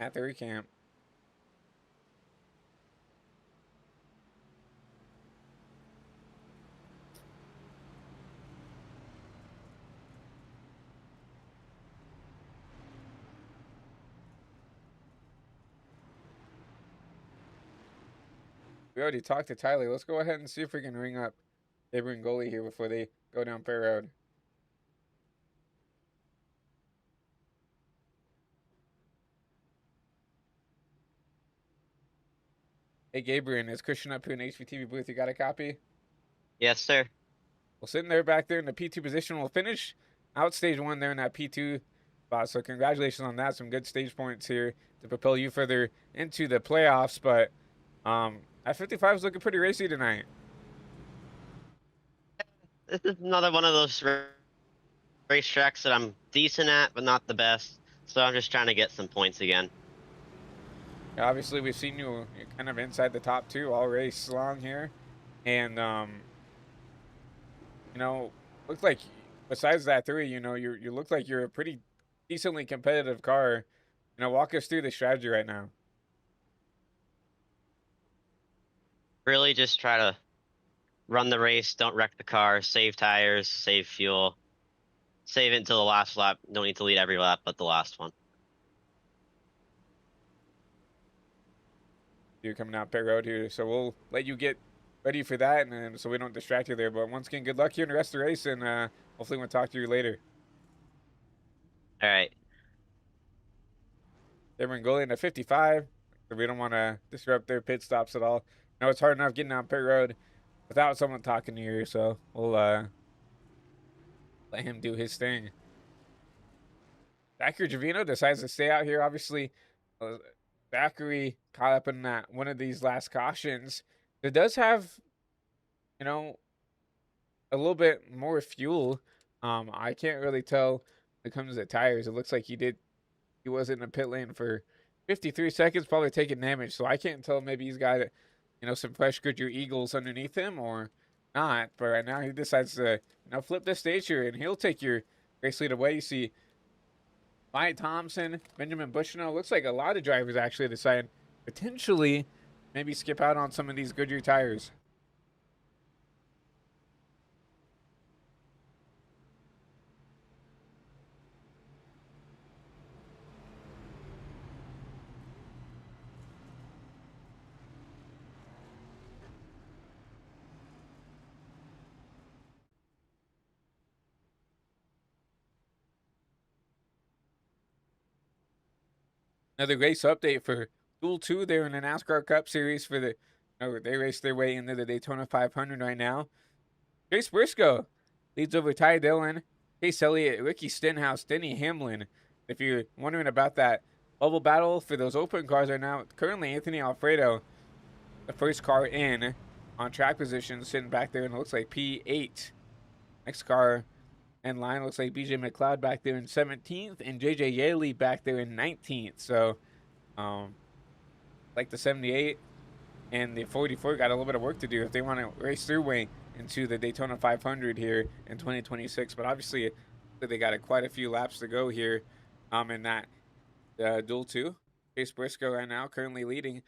at the recamp. We already talked to Tyler. Let's go ahead and see if we can ring up Abraham goalie here before they go down Fair Road. Hey, Gabriel, is Christian up here in HVTV booth? You got a copy? Yes, sir. Well, sitting there back there in the P2 position, we'll finish out stage 1 there in that P2 spot. So congratulations on that. Some good stage points here to propel you further into the playoffs. But I-55 is looking pretty racy tonight. This is another one of those racetracks that I'm decent at, but not the best. So I'm just trying to get some points again. Yeah, obviously, we've seen you kind of inside the top 2 all race long here. And, you know, looks like besides that 3, you know, you look like you're a pretty decently competitive car. You know, walk us through the strategy right now. Really just try to run the race, don't wreck the car, save tires, save fuel, save it until the last lap. Don't need to lead every lap but the last one. You're coming out pit road here, so we'll let you get ready for that, and then, so we don't distract you there. But once again, good luck here in the rest of the race, and hopefully we'll talk to you later. All right. They're going to 55, so we don't want to disrupt their pit stops at all. I know it's hard enough getting on pit road without someone talking to you, so we'll let him do his thing. Zachary Javino decides to stay out here. Obviously, Zachary caught up in that one of these last cautions. It does have, you know, a little bit more fuel. I can't really tell when it comes to tires. It looks like he was in the pit lane for 53 seconds, probably taking damage. So I can't tell. Maybe he's got, you know, some fresh Goodyear Eagles underneath him, or not. But right now he decides to, flip the stage here, and he'll take your race lead away. You see Wyatt Thompson, Benjamin Bushnell. Looks like a lot of drivers actually decide potentially maybe skip out on some of these Goodyear tires. Another race update for Duel 2 there in the NASCAR Cup Series for the, they raced their way into the Daytona 500 right now. Chase Briscoe leads over Ty Dillon, Chase Elliott, Ricky Stenhouse, Denny Hamlin. If you're wondering about that bubble battle for those open cars right now, currently Anthony Alfredo, the first car in on track position, sitting back there, and it looks like P8. Next car in line looks like BJ McLeod back there in 17th, and JJ Yaley back there in 19th. So, like the 78 and the 44 got a little bit of work to do if they want to race their way into the Daytona 500 here in 2026. But obviously, they got quite a few laps to go here in that Duel 2. Chase Briscoe right now currently leading.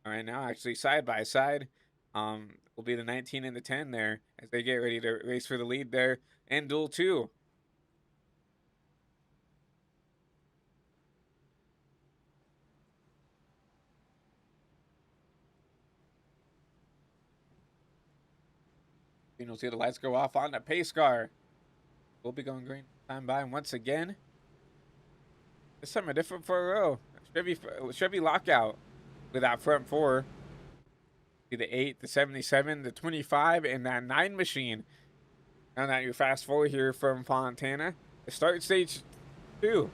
Right now, actually side by side, will be the 19 and the 10 there as they get ready to race for the lead there in Duel 2. You'll see the lights go off on the pace car. We'll be going green time by once again. This time a different 4-row. Chevy lockout with that front four. See the 8, the 77, the 25, and that 9 machine. Now that you fast forward here from Fontana, the start stage 2.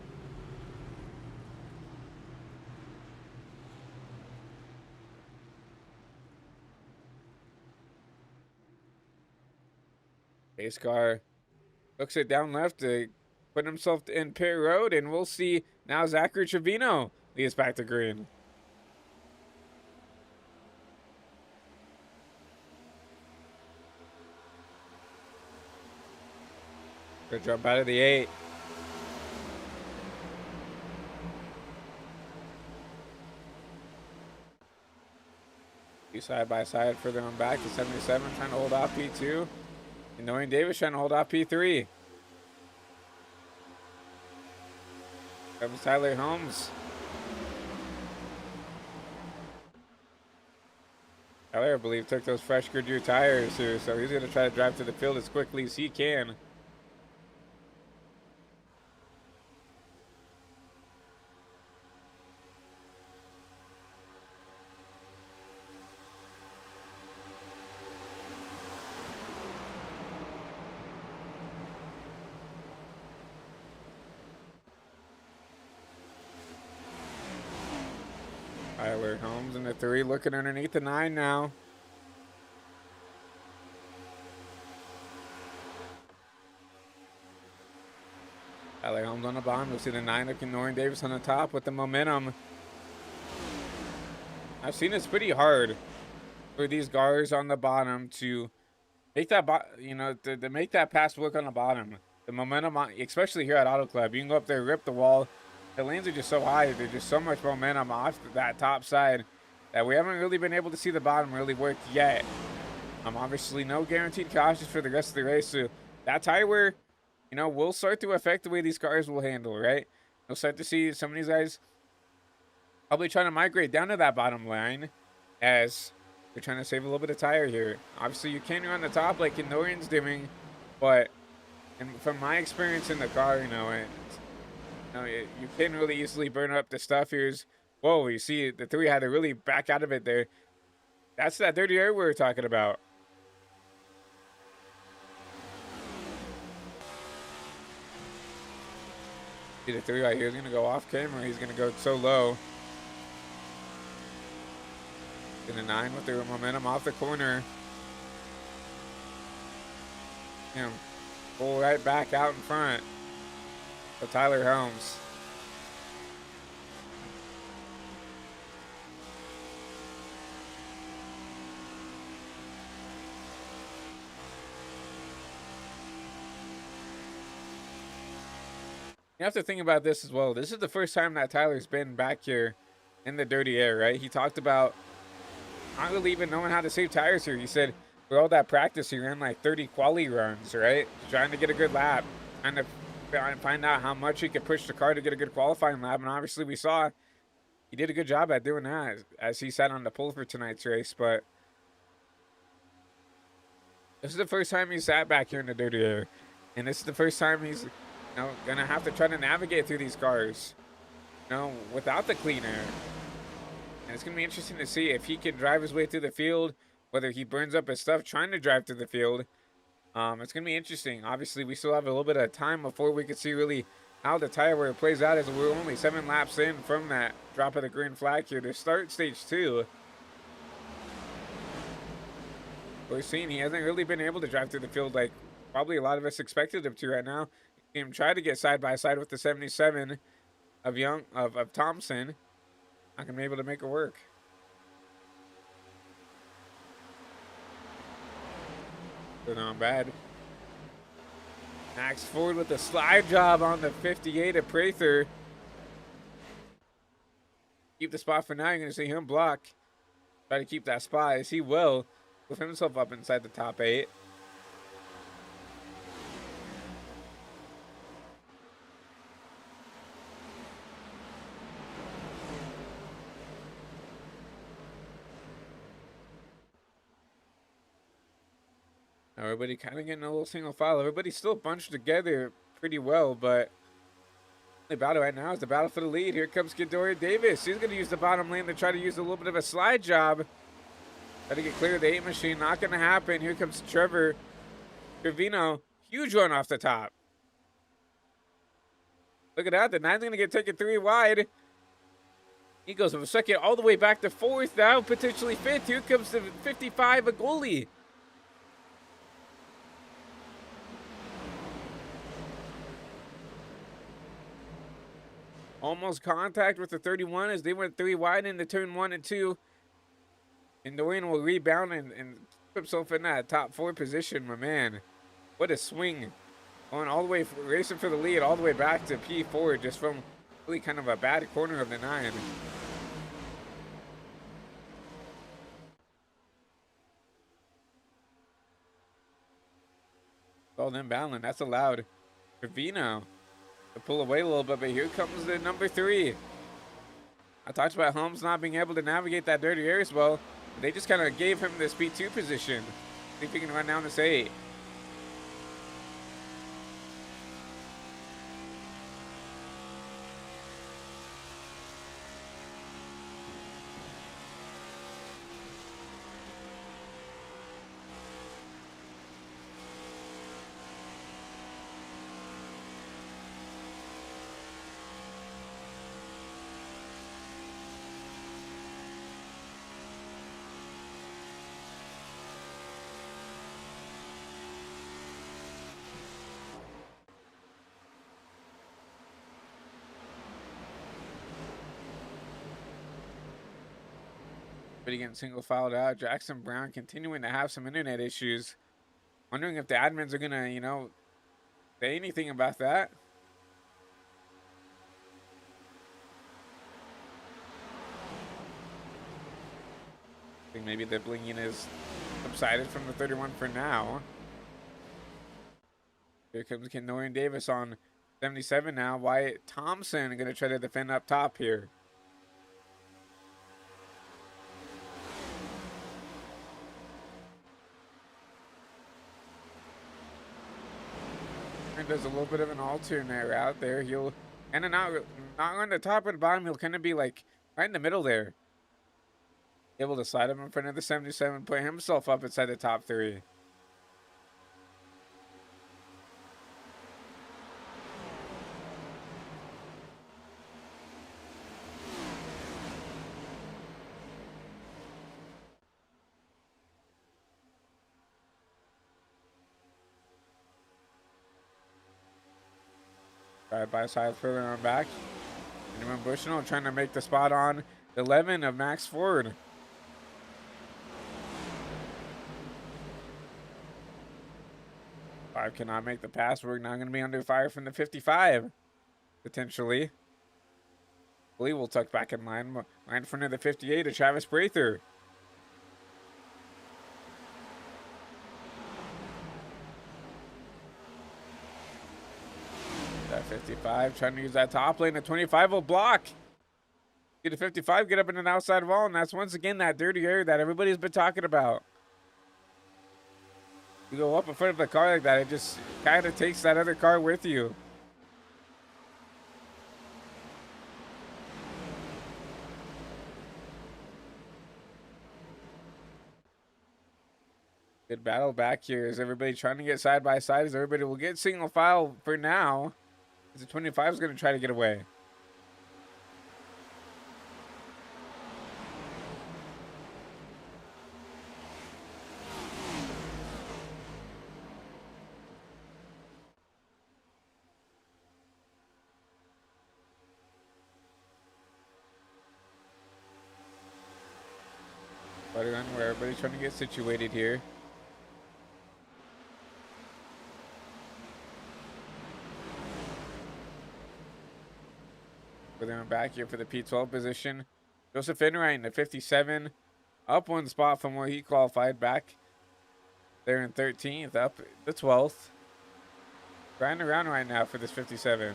Pace car looks it down left to put himself in pit road, and we'll see now Zachary Trevino leads back to green. Good jump out of the 8. Side by side further on back to 77, trying to hold off P2. And Noreen Davis trying to hold off P3. Comes Tyler Holmes. Tyler, I believe, took those fresh Goodyear tires here, so he's going to try to drive to the field as quickly as he can. Tyler Holmes in the 3, looking underneath the 9 now. Tyler Holmes on the bottom. We'll see the 9 looking Noreen Davis on the top with the momentum. I've seen it's pretty hard for these guys on the bottom to make that, to make that pass work on the bottom. The momentum, especially here at Auto Club, you can go up there, rip the wall. The lanes are just so high. There's just so much momentum off that top side that we haven't really been able to see the bottom really work yet. Obviously, no guaranteed cautions for the rest of the race. So that tire wear, will start to affect the way these cars will handle, right? You'll start to see some of these guys probably trying to migrate down to that bottom line as they're trying to save a little bit of tire here. Obviously, you can run the top like Noreen's doing, but from my experience in the car, you can really easily burn up the stuff. Whoa, you see the 3 had to really back out of it there. That's that dirty air we were talking about. See the 3 right here is going to go off camera. He's going to go so low. In the 9 with the momentum off the corner. Pull right back out in front. So Tyler Holmes. You have to think about this as well. This is the first time that Tyler's been back here in the dirty air, right? He talked about not really even knowing how to save tires here. He said for all that practice, he ran like 30 quali runs, right? Trying to get a good lap, trying to find out how much he could push the car to get a good qualifying lap. And obviously we saw he did a good job at doing that as he sat on the pole for tonight's race. But this is the first time he sat back here in the dirty air. And this is the first time he's, gonna have to try to navigate through these cars, without the clean air. And it's gonna be interesting to see if he can drive his way through the field, whether he burns up his stuff trying to drive through the field. It's gonna be interesting. Obviously, we still have a little bit of time before we can see really how the tire wear plays out, as we're only 7 laps in from that drop of the green flag here to start stage 2. We're seeing he hasn't really been able to drive through the field like probably a lot of us expected him to right now. Him try to get side by side with the 77 of Thompson. Not gonna be able to make it work. So not bad. Max Ford with a slide job on the 58 of Prather. Keep the spot for now. You're going to see him block. Try to keep that spot as he will lift himself up inside the top 8. Everybody kind of getting a little single file. Everybody's still bunched together pretty well, but the battle right now is the battle for the lead. Here comes Kedorian Davis. He's going to use the bottom lane to try to use a little bit of a slide job. Try to get clear of the 8 machine. Not going to happen. Here comes Trevor Trevino. Huge run off the top. Look at that. The 9's going to get taken 3 wide. He goes from 2nd all the way back to 4th. Now potentially 5th. Here comes the 55 Agoli. Almost contact with the 31 as they went 3 wide into turn 1 and 2. And Dorian will rebound and keep himself in that top 4 position, my man. What a swing. Going all the way, racing for the lead, all the way back to P4, just from really kind of a bad corner of the 9. Well, then Balin, that's allowed. Trevino to pull away a little bit, but here comes the number 3. I talked about Holmes not being able to navigate that dirty air as well. They just kind of gave him this P2 position. See if he can run down this 8. But again, single filed out. Jackson Brown continuing to have some internet issues. Wondering if the admins are going to, say anything about that. I think maybe the blinging is subsided from the 31 for now. Here comes Kendorian Davis on 77 now. Wyatt Thompson going to try to defend up top here. Does a little bit of an alternate out there. He'll kind of not on the top or the bottom. He'll kind of be like right in the middle there. Able to slide him in front of the 77, put himself up inside the top 3. Side by side further on back. Anyone Bushnell trying to make the spot on the 11 of Max Ford. Five cannot make the pass. We're now going to be under fire from the 55. potentially. Lee will tuck back in line. Right in front of the 58 to Travis Prather. That 55 trying to use that top lane. The 25 will block. Get a 55, get up in an outside wall, and that's once again that dirty area that everybody's been talking about. You go up in front of the car like that, it just kind of takes that other car with you. Good battle back here. Is everybody trying to get side by side? Is everybody will get single file for now? Is the 25 is going to try to get away? Butter run where everybody's trying to get situated here. Further back here for the P12 position. Joseph Enright in the 57. Up one spot from where he qualified, back there in 13th, up the 12th. Grinding around right now for this 57.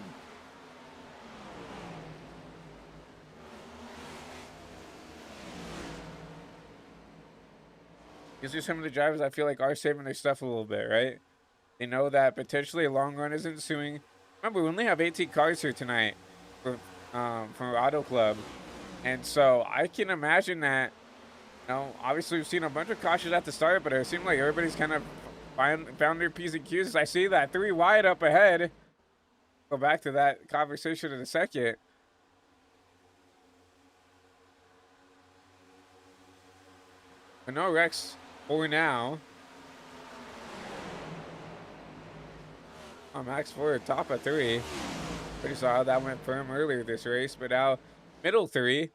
These are some of the drivers I feel like are saving their stuff a little bit, right? They know that potentially a long run is ensuing. Remember, we only have 18 cars here tonight for Auto Club. And so I can imagine that, you know, obviously we've seen a bunch of cautions at the start, but it seemed like everybody's kind of found their P's and Q's. I see that 3 wide up ahead. Go back to that conversation in a second. But no wrecks for now. Max for top of 3. Pretty saw how that went firm earlier this race, but now middle 3.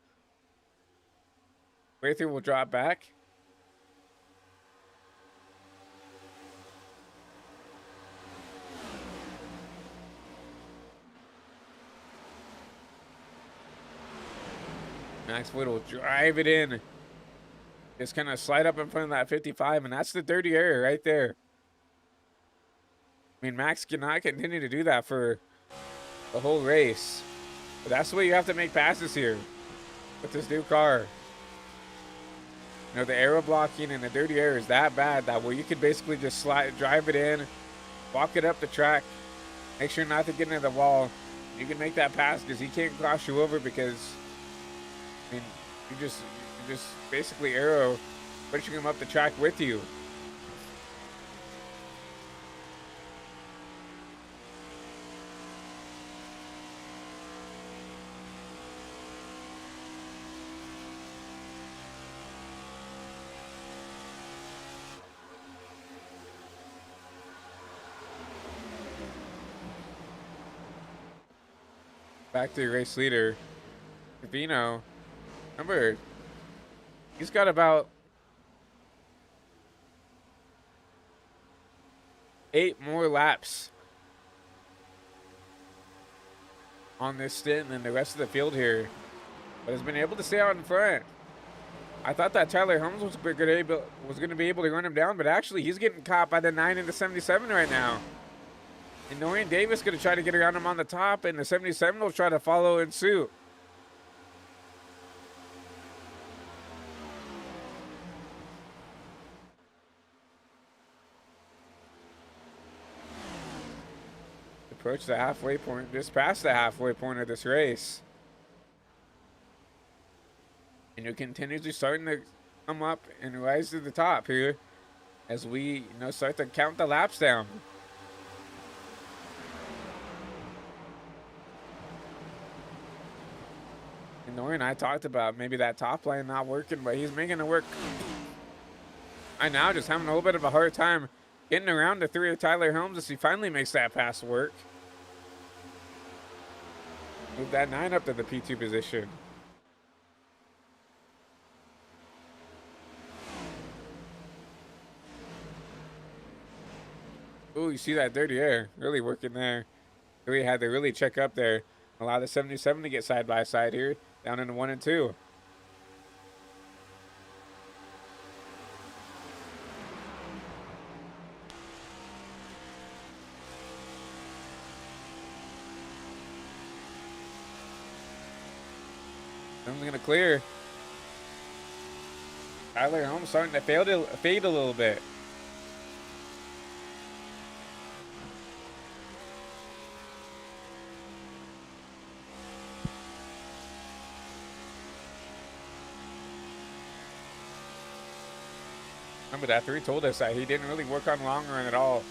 Prather will drop back. Max Wood will drive it in. Just kind of slide up in front of that 55, and that's the dirty area right there. I mean, Max cannot continue to do that for the whole race. But that's the way you have to make passes here with this new car. You know, the aero blocking and the dirty air is that bad that where you can basically just drive it in, walk it up the track, make sure not to get into the wall. You can make that pass because he can't cross you over because, I mean, you just basically arrow pushing him up the track with you. Back to the race leader, Vino. Remember, he's got about 8 more laps on this stint than the rest of the field here, but has been able to stay out in front. I thought that Tyler Holmes was going to be able to run him down, but actually he's getting caught by the 9 and the 77 right now. And Norian Davis going to try to get around him on the top, and the 77 will try to follow in suit. Approach the halfway point, just past the halfway point of this race. And you're continuously starting to come up and rise to the top here as we, start to count the laps down. And Nori and I talked about maybe that top line not working, but he's making it work. I now just having a little bit of a hard time getting around the 3 of Tyler Helms as he finally makes that pass work. Move that 9 up to the P2 position. Ooh, you see that dirty air really working there. 3 had to really check up there. Allow the 77 to get side by side here, down into 1 and 2. I'm gonna clear. Tyler Holmes starting to fade a little bit. Remember that he told us that he didn't really work on long run at all.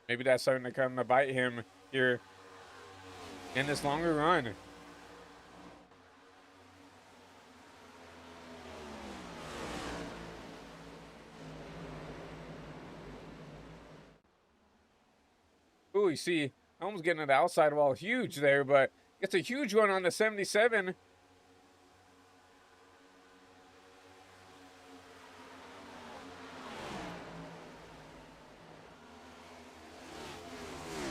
Maybe that's starting to come to bite him here in this longer run. Ooh, you see, Holmes getting to the outside wall huge there, but it's a huge one on the 77.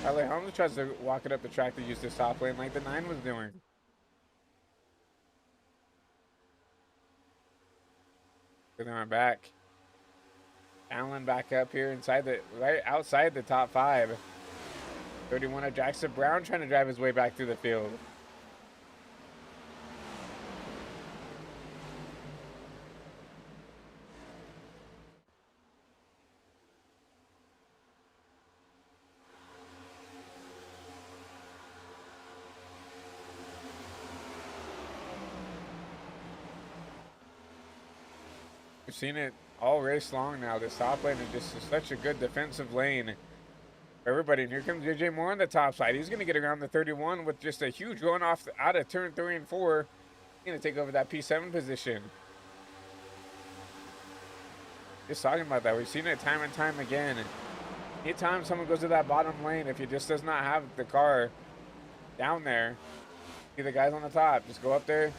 Tyler Holmes tries to walk it up the track to use this top lane like the 9 was doing. Then I'm back. Allen back up here inside right outside the top 5. 31 of Jackson Brown trying to drive his way back through the field. We've seen it all race long now. This top lane is just such a good defensive lane for everybody. And here comes JJ Moore on the top side. He's going to get around the 31 with just a huge run off out of turn 3 and 4. He's going to take over that P7 position. Just talking about that. We've seen it time and time again. Anytime someone goes to that bottom lane, if he just does not have the car down there, see the guys on the top, just go up there.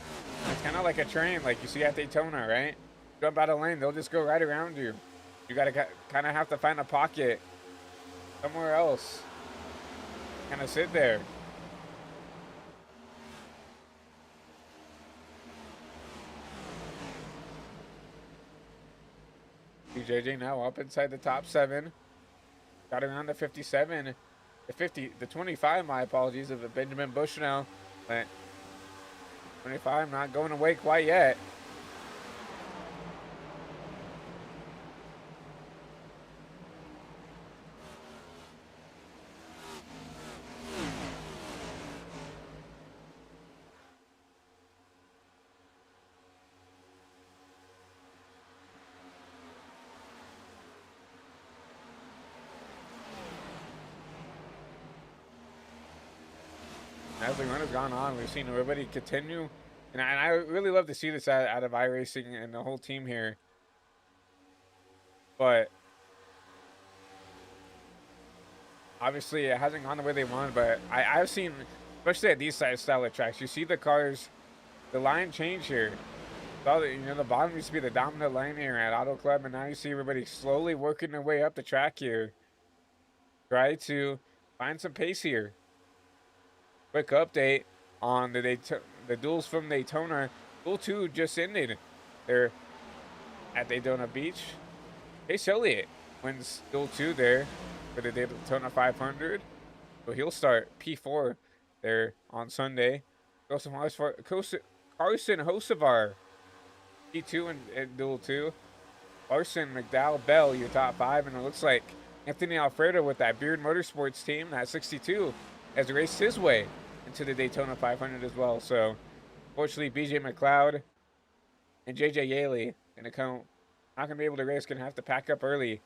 It's kind of like a train like you see at Daytona, right? Jump out of lane, they'll just go right around you. You got to kind of have to find a pocket somewhere else. Kind of sit there. JJ now up inside the top 7. Got around the 57. The 25, my apologies, of Benjamin Bushnell. But 25 not going away quite yet. As the run has gone on, we've seen everybody continue, and I really love to see this out of iRacing and the whole team here. But obviously, it hasn't gone the way they wanted. But I've seen, especially at these style of tracks, you see the cars, the line change here. So, you know, the bottom used to be the dominant lane here at Auto Club, and now you see everybody slowly working their way up the track here. Try to find some pace here. Quick update on the duels from Daytona. Duel 2 just ended. They're at Daytona Beach. Chase Elliott wins Duel 2 there for the Daytona 500. So he'll start P4 there on Sunday. Carson Hocevar, P2 in Duel 2. Larson, McDowell, Bell, your top 5. And it looks like Anthony Alfredo with that Beard Motorsports team, that 62, has raced his way into the Daytona 500 as well. So, unfortunately, BJ McLeod and JJ Yaley not going to be able to race. Going to have to pack up early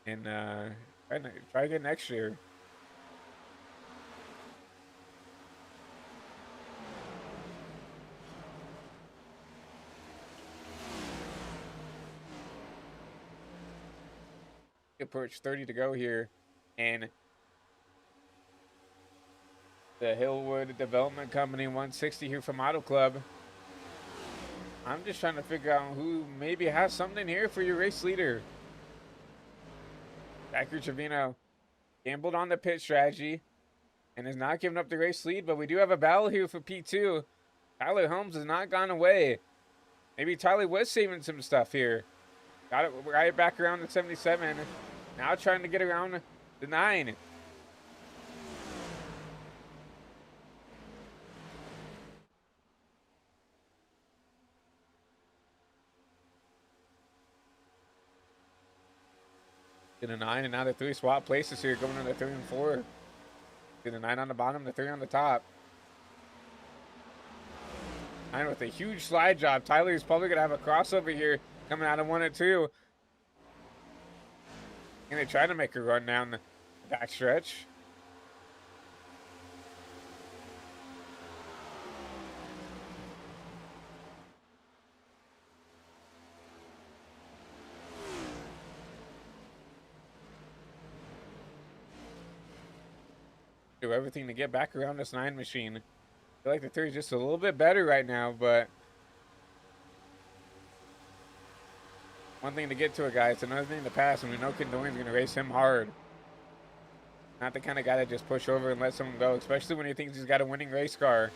and try again next year. Approach 30 to go here, and the Hillwood Development Company 160 here from Auto Club. I'm just trying to figure out who maybe has something here for your race leader. Zachary Trevino gambled on the pit strategy, and is not giving up the race lead, but we do have a battle here for P2. Tyler Holmes has not gone away. Maybe Tyler was saving some stuff here. Got it right back around the 77. Now trying to get around the 9. Get a 9, and now the 3 swap places here, going into 3 and 4. Get a 9 on the bottom, the 3 on the top. 9 with a huge slide job. Tyler's probably going to have a crossover here coming out of 1 and 2. And they try to make a run down the back stretch. Do everything to get back around this 9 machine. I feel like the 3 is just a little bit better right now, but one thing to get to a guy, it's another thing to pass, and we know Condorian's going to race him hard. Not the kind of guy that just push over and let someone go, especially when he thinks he's got a winning race car.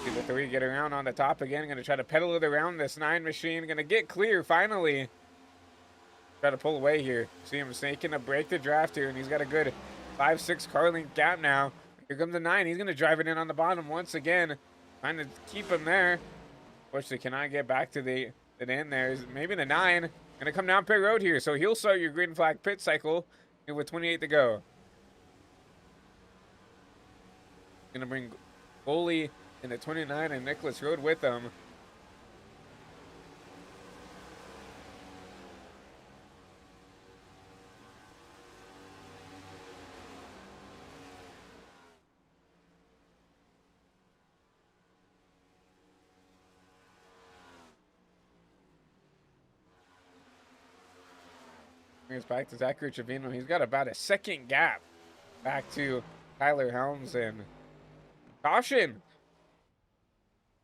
See the 3 get around on the top again. Going to try to pedal it around this 9 machine. Going to get clear finally. Try to pull away here. See him snaking to break the draft here, and he's got a good 5-6 car length gap now. Here comes the 9. He's going to drive it in on the bottom once again. Trying to keep him there. Unfortunately, cannot get back to the end there. Maybe the 9. Going to come down pit road here. So he'll start your green flag pit cycle here with 28 to go. Going to bring Goalie in the 29 and Nicholas Road with them. Brings back to Zachary Trevino. He's got about a second gap back to Tyler Helms, and caution.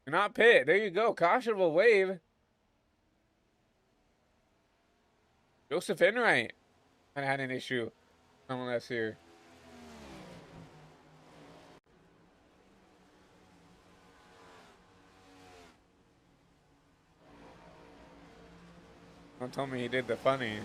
Do not pit. There you go. Caution will wave. Joseph Enright kind of had an issue nonetheless here. Don't tell me he did the funny.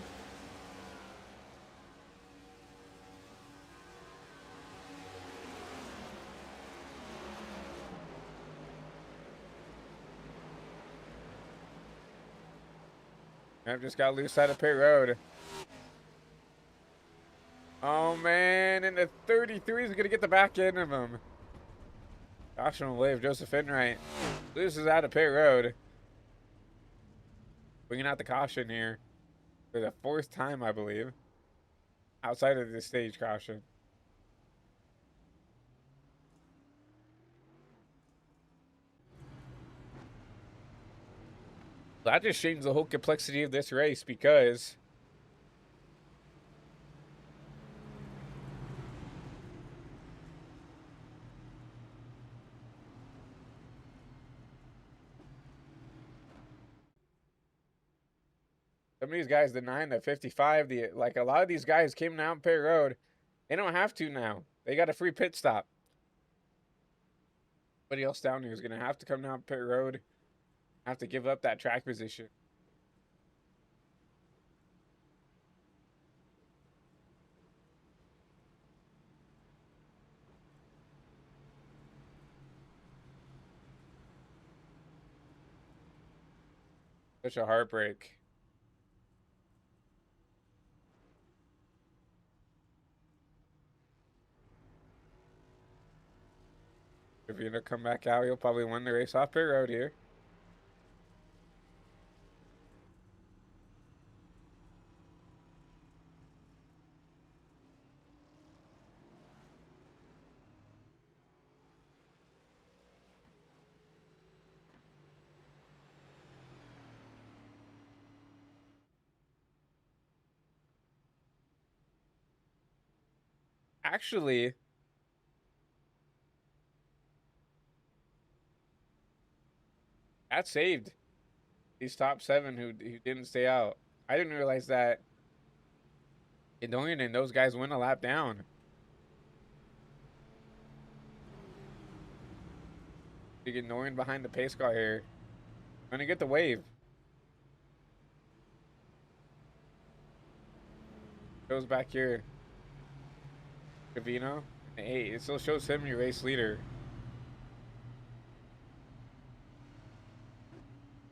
I've just got loose out of pit road. Oh man, and the 33 is gonna get the back end of him. Caution will wave. Joseph Enright loses out of pit road. Bringing out the caution here for the 4th time, I believe. Outside of the stage caution. That just changed the whole complexity of this race because some of these guys, the 9, the 55, like a lot of these guys came down pit road. They don't have to now. They got a free pit stop. Everybody else down here is going to have to come down pit road. Have to give up that track position. Such a heartbreak. If you're gonna come back out, you'll probably win the race off pit road here. Actually, that saved these top 7 who didn't stay out. I didn't realize that Condorian and those guys went a lap down. ignoring behind the pace car here. Trying to get the wave. Goes back here. Cavino. Hey, it still shows him your race leader.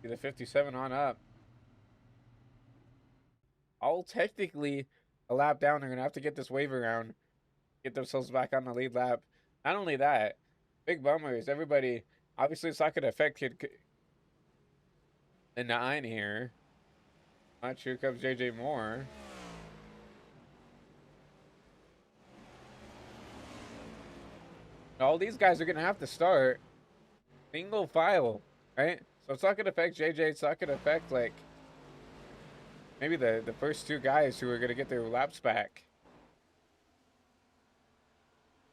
Get a 57 on up. All technically a lap down. They're going to have to get this wave around. Get themselves back on the lead lap. Not only that, big bummer is everybody. Obviously, it's not going to affect the 9 here. Here comes JJ Moore. All these guys are going to have to start single file, right? So it's not going to affect JJ. It's not going to affect, like, maybe the first 2 guys who are going to get their laps back.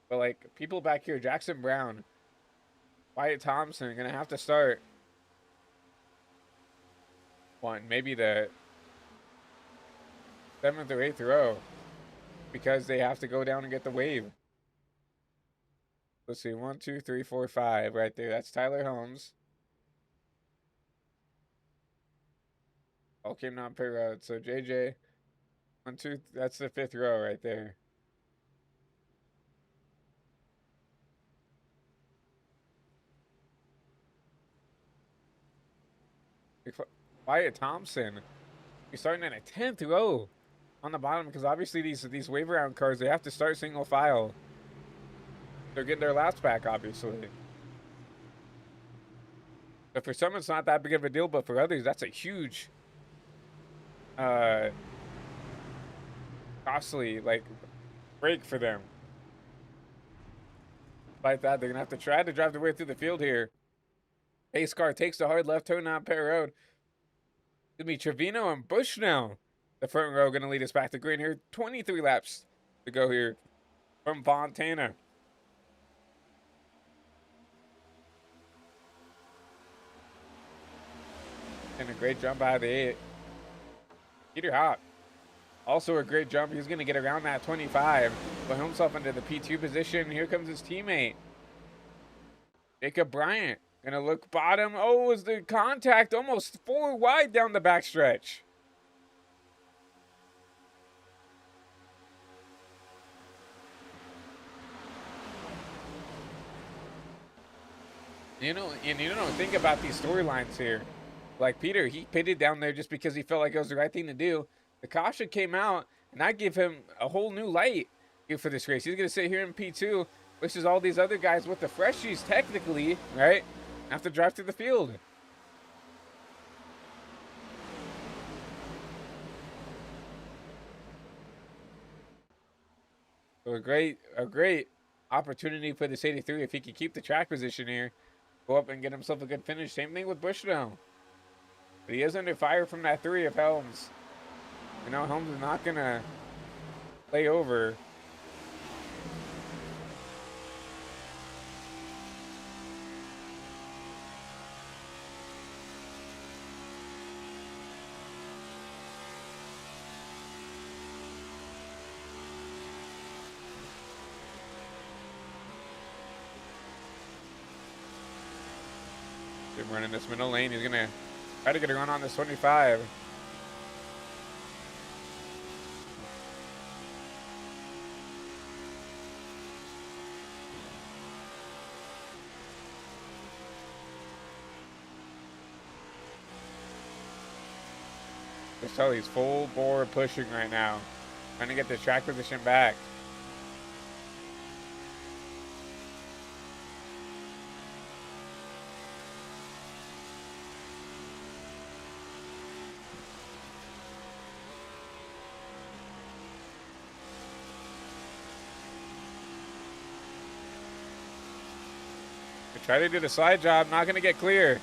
But, like, people back here, Jackson Brown, Wyatt Thompson are going to have to start maybe the 7th or 8th row because they have to go down and get the wave. Let's see, 1, 2, 3, 4, 5 right there. That's Tyler Holmes. All came down per road. So JJ, 1, 2, that's the 5th row right there. Wyatt Thompson, you're starting at a 10th row on the bottom because obviously these wave around cars, they have to start single file. They're getting their laps back, obviously. But for some, it's not that big of a deal, but for others, that's a huge, costly, like, break for them. Despite that, they're going to have to try to drive their way through the field here. Pace car takes the hard left turn on Pet Road. It's going to be Trevino and Bush now. The front row going to lead us back to green here. 23 laps to go here from Fontana. And a great jump out of the 8. Peter Hop. Also a great jump. He's going to get around that 25. Put himself into the P2 position. Here comes his teammate. Jacob Bryant. Going to look bottom. Oh, is the contact almost 4 wide down the backstretch. You know, and you don't think about these storylines here. Like Peter, he pitted down there just because he felt like it was the right thing to do. The caution came out, and I give him a whole new light here for this race. He's going to sit here in P2, versus all these other guys with the freshies, technically, right? Have to drive through the field. So a great opportunity for this 83 if he can keep the track position here. Go up and get himself a good finish. Same thing with Bushnell. But he is under fire from that 3 of Helms. You know, Helms is not going to lay over. Running this middle lane. He's going to try to get a run on this 25. Just tell he's full bore pushing right now. Trying to get the track position back. Try to do the slide job, not going to get clear.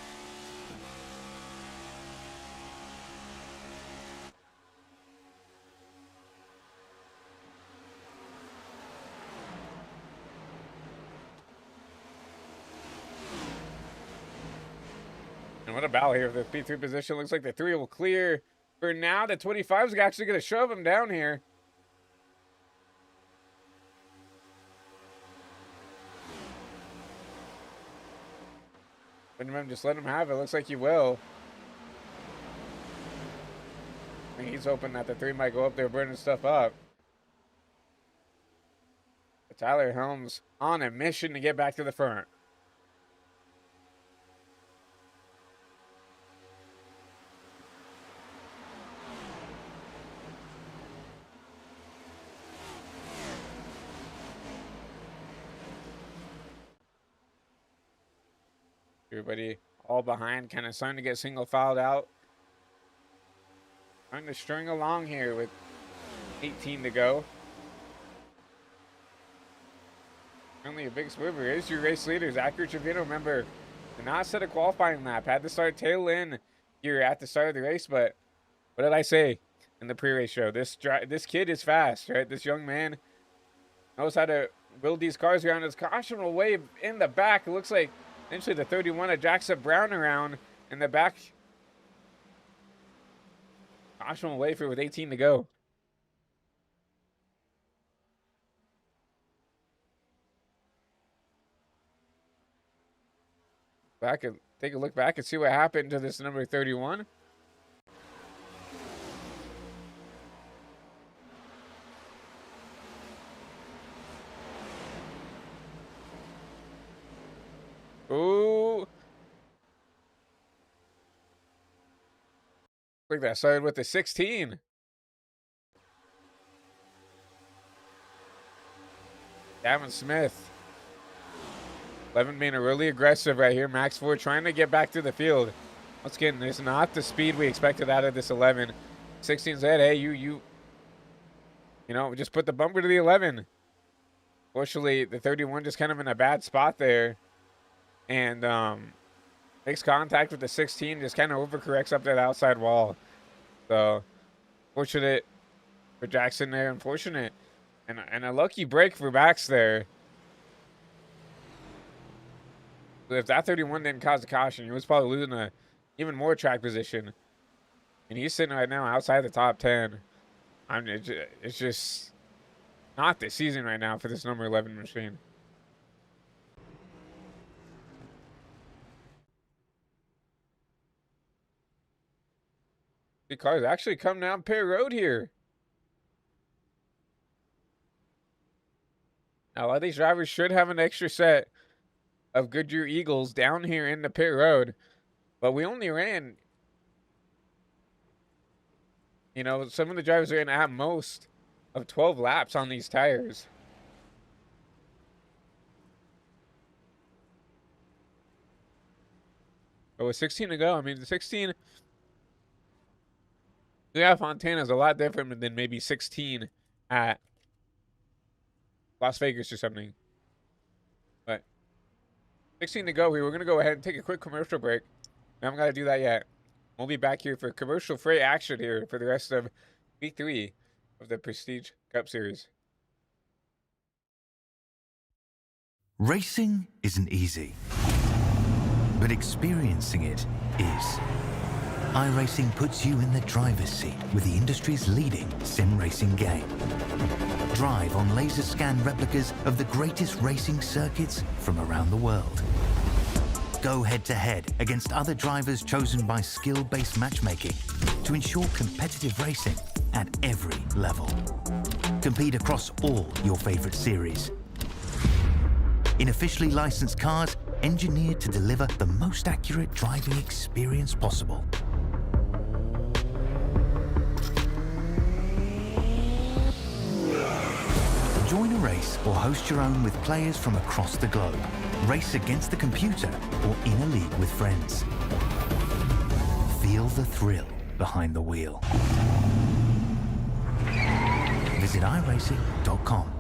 And what a battle here for the P3 position. Looks like the 3 will clear. For now, the 25 is actually going to shove him down here. Benjamin, just let him have it. Looks like he will. I think he's hoping that the 3 might go up there burning stuff up. But Tyler Helms on a mission to get back to the front. Everybody all behind, kind of starting to get single filed out. Trying to string along here with 18 to go. Only a big swiver. Here's your race leader, Zachary Trevino. Remember, did not set a qualifying lap. Had to start tail in here at the start of the race, but what did I say in the pre-race show? This kid is fast, right? This young man knows how to build these cars around. His caution will wave in the back. It looks like eventually the 31 of Jackson Brown around in the back. Caution will wave here with 18 to go. Back and take a look back and see what happened to this number 31. Ooh. Look at that. Started with the 16. Gavin Smith. 11 being really aggressive right here. Max Ford trying to get back to the field. Once again, it's not the speed we expected out of this 11. 16 said, hey, you know, just put the bumper to the 11. Fortunately, the 31 just kind of in a bad spot there. And makes contact with the 16, just kind of overcorrects up that outside wall. So, fortunate for Jackson there. Unfortunate. And a lucky break for Max there. If that 31 didn't cause a caution, he was probably losing a even more track position. And he's sitting right now outside the top 10. It's just not the season right now for this number 11 machine. The cars actually come down Pear Road here. Now, a lot of these drivers should have an extra set of Goodyear Eagles down here in the pit road, but we only ran, you know, some of the drivers ran at most of 12 laps on these tires. But with 16 to go, I mean, the 16, yeah, Fontana is a lot different than maybe 16 at Las Vegas or something. But 16 to go here. We're going to go ahead and take a quick commercial break. We haven't got to do that yet. We'll be back here for commercial free action here for the rest of week 3 of the Prestige Cup Series. Racing isn't easy, but experiencing it is. iRacing puts you in the driver's seat with the industry's leading sim racing game. Drive on laser scan replicas of the greatest racing circuits from around the world. Go head-to-head against other drivers chosen by skill-based matchmaking to ensure competitive racing at every level. Compete across all your favorite series. In officially licensed cars, engineered to deliver the most accurate driving experience possible. Join a race or host your own with players from across the globe. Race against the computer or in a league with friends. Feel the thrill behind the wheel. Visit iRacing.com.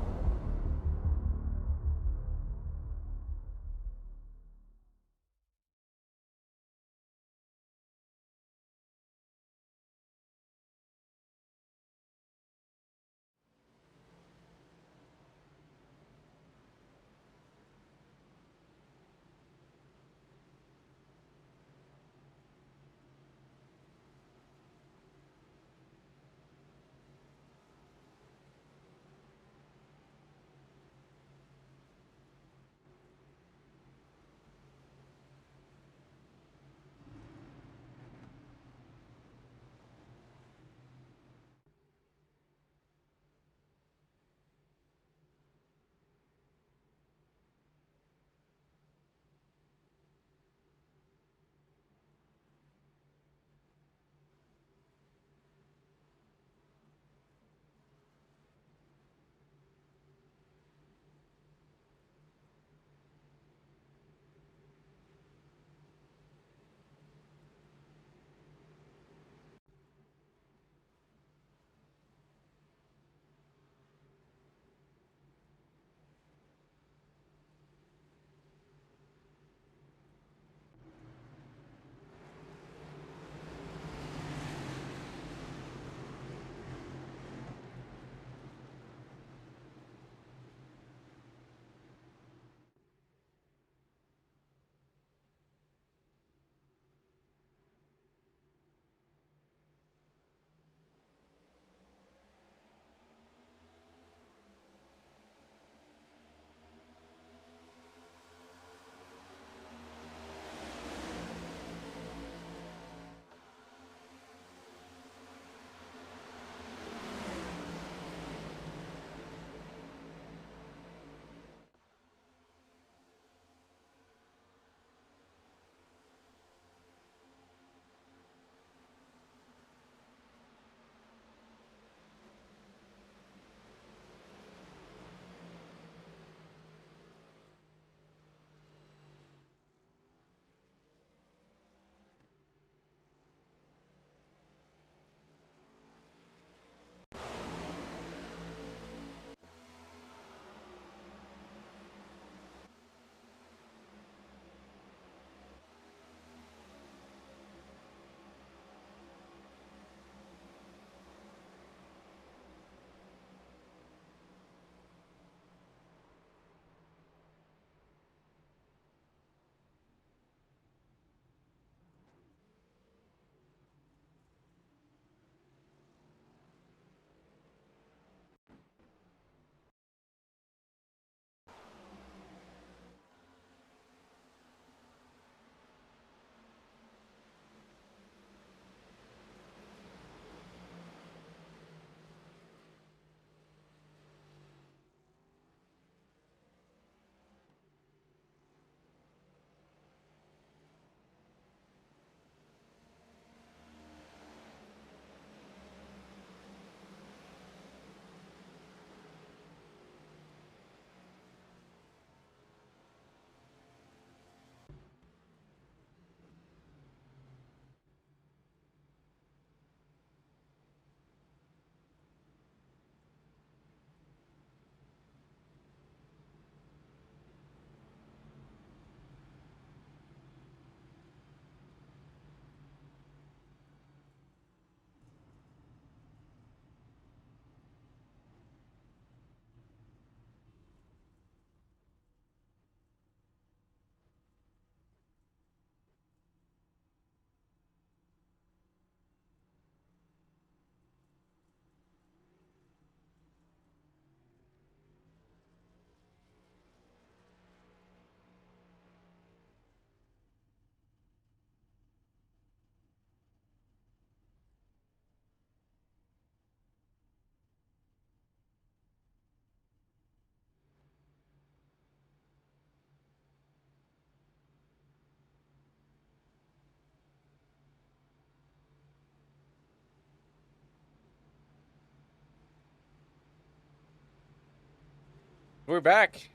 We're back.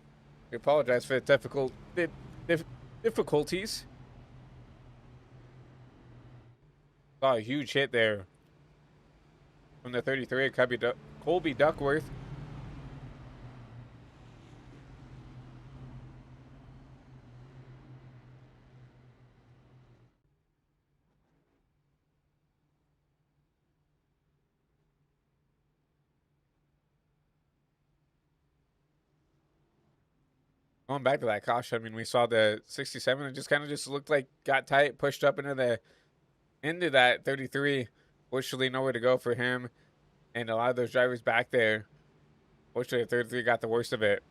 We apologize for the difficulties. Saw a huge hit there from the 33 of Colby Duckworth. Going back to that caution, I mean, we saw the 67. It just kind of just looked like got tight, pushed up into that 33. Fortunately, nowhere to go for him, and a lot of those drivers back there. Fortunately, the 33 got the worst of it.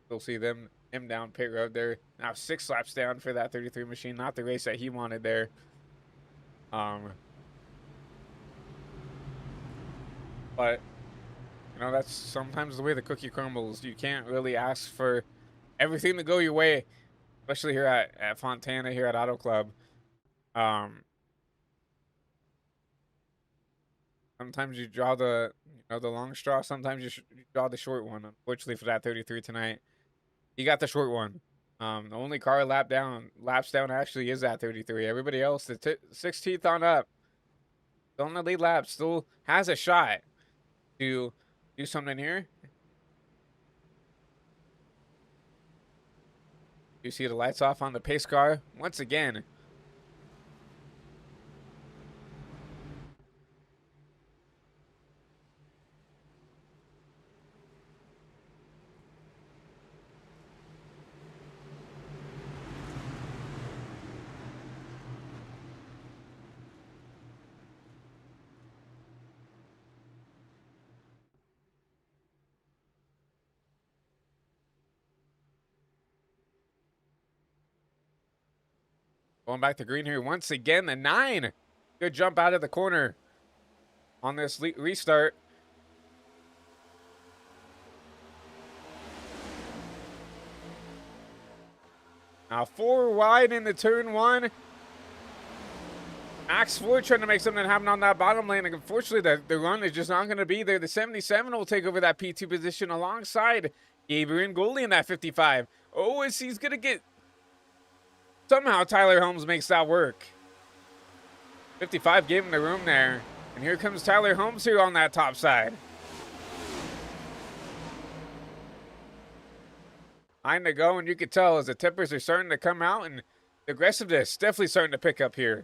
We'll see him down pit road there. Now 6 laps down for that 33 machine. Not the race that he wanted there. But, you know, that's sometimes the way the cookie crumbles. You can't really ask for everything to go your way, especially here at Fontana, here at Auto Club. Sometimes you draw the long straw. Sometimes you draw the short one. Unfortunately for that 33 tonight, he got the short one. The only car laps down actually is that 33. Everybody else, the 16th on up, still in the lead lap, still has a shot to do something here. You see the lights off on the pace car once again. Going back to green here once again, the 9. Good jump out of the corner on this restart. Now 4 wide into turn 1. Max Ford trying to make something happen on that bottom lane. Unfortunately, the run is just not going to be there. The 77 will take over that P2 position alongside Gabriel Goldie in that 55. Oh, he's going to get... Somehow Tyler Holmes makes that work. 55 gave him the room there. And here comes Tyler Holmes here on that top side. 9 to go, and you could tell as the tippers are starting to come out, and the aggressiveness definitely starting to pick up here.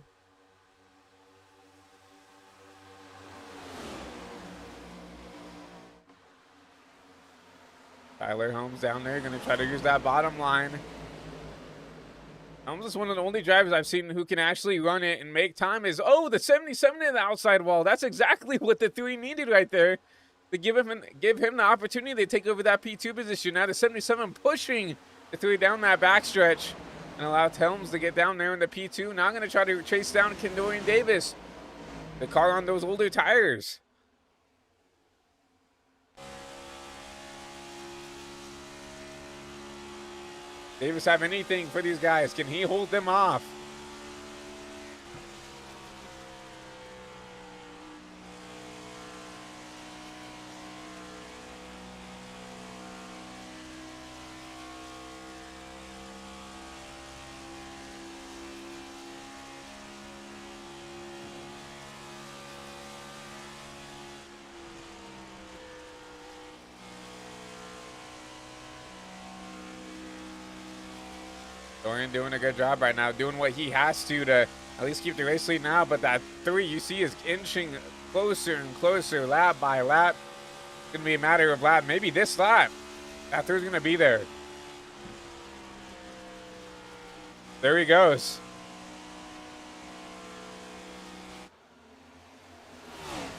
Tyler Holmes down there going to try to use that bottom line. Holmes is one of the only drivers I've seen who can actually run it and make time. Is the 77 in the outside wall. That's exactly what the 3 needed right there to give him the opportunity to take over that P2 position. Now the 77 pushing the 3 down that backstretch and allow Helms to get down there in the P2. Now going to try to chase down Kendorian Davis, the car on those older tires. Davis have anything for these guys? Can he hold them off? Dorian doing a good job right now, doing what he has to at least keep the race lead now. But that 3 you see is inching closer and closer lap by lap. It's going to be a matter of lap, maybe this lap. That 3 is going to be there. There he goes.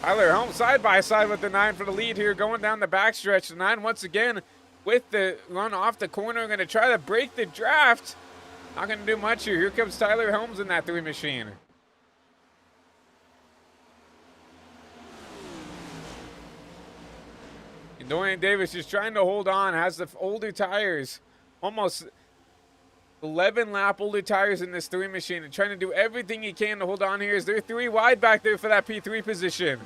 Tyler Holmes side by side with the 9 for the lead here, going down the backstretch. The 9 once again with the run off the corner, going to try to break the draft. Not going to do much here. Here comes Tyler Holmes in that 3 machine. And Dorian Davis just trying to hold on, has the older tires. Almost 11 lap older tires in this 3 machine and trying to do everything he can to hold on here as they're 3 wide back there for that P3 position.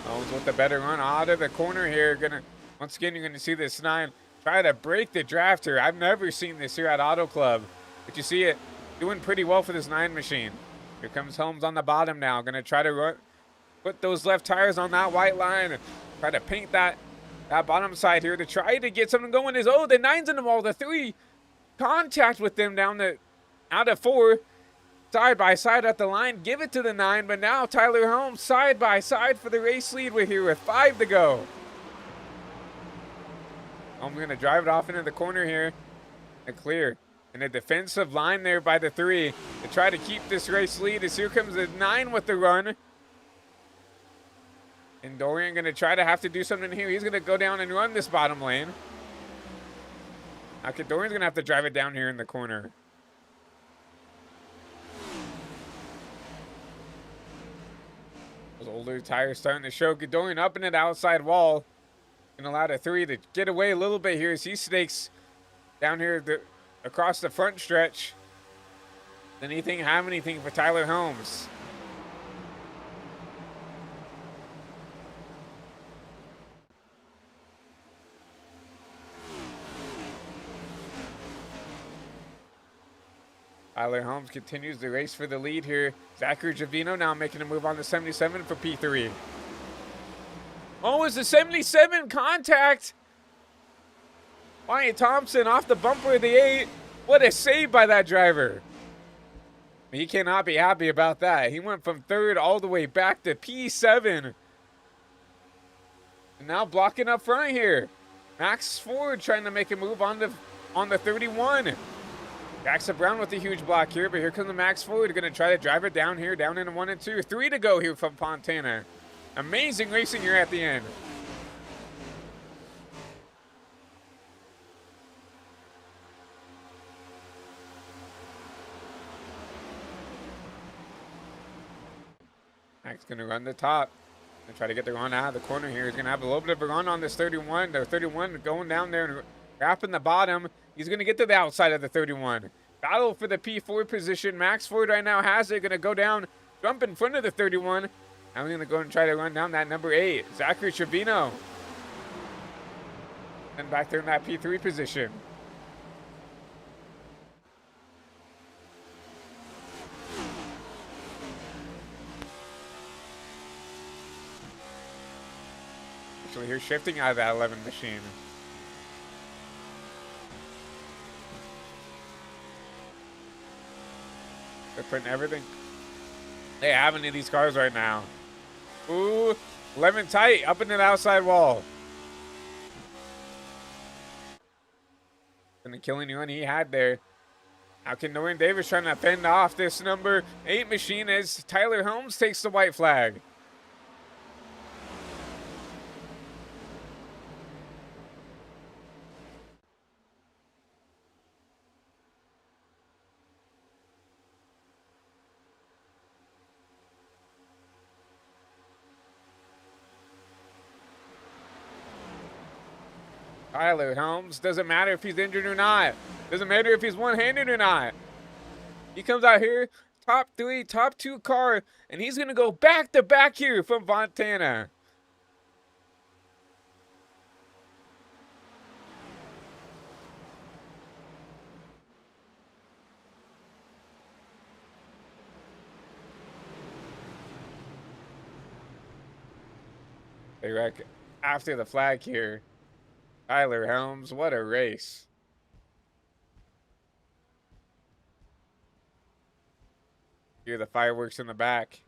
Holmes with the better run out of the corner here. Once again, you're gonna see this 9 try to break the draft here. I've never seen this here at Auto Club, but you see it doing pretty well for this 9 machine. Here comes Holmes on the bottom now. Gonna try to put those left tires on that white line. Try to paint that bottom side here to try to get something going. The 9's in the wall. The 3 contact with them down the out of 4. Side by side at the line. Give it to the 9, but now Tyler Holmes side by side for the race lead with 5 to go. Holmes gonna drive it off into the corner here and clear. And a defensive line there by the 3 to try to keep this race lead as here comes the 9 with the run. And Dorian going to try to have to do something here. He's going to go down and run this bottom lane. Okay, Dorian's going to have to drive it down here in the corner. Those older tires starting to show. Dorian up in the outside wall. Going to allow the 3 to get away a little bit here as he snakes down here across the front stretch. Does anything have anything for Tyler Holmes? Tyler Holmes continues the race for the lead here. Zachary Javino now making a move on the 77 for P3. Oh, it's the 77 contact. Wyatt Thompson off the bumper of the 8. What a save by that driver. He cannot be happy about that. He went from 3rd all the way back to P7. And now blocking up front here. Max Ford trying to make a move on the 31. Jackson Brown with a huge block here, but here comes the Max Ford. Going to try to drive it down here, down into 1 and 2. 3 to go here from Fontana. Amazing racing here at the end. Max going to run the top. Going to try to get the run out of the corner here. He's going to have a little bit of a run on this 31. The 31 going down there and wrapping the bottom. He's going to get to the outside of the 31. Battle for the P4 position. Max Ford right now has it. Going to go down, jump in front of the 31. Now we're going to go and try to run down that number 8. Zachary Trevino. And back there in that P3 position. Actually, here shifting out of that 11 machine. They're putting everything they have into these cars right now. Ooh, 11 tight up into the outside wall. And the killing run he had there. How can Norton Davis trying to fend off this number 8 machine as Tyler Holmes takes the white flag. Tyler Holmes, doesn't matter if he's injured or not. Doesn't matter if he's one-handed or not. He comes out here, top 3, top 2 car, and he's going to go back-to-back here from Fontana. They wreck after the flag here. Tyler Holmes, what a race. Hear the fireworks in the back.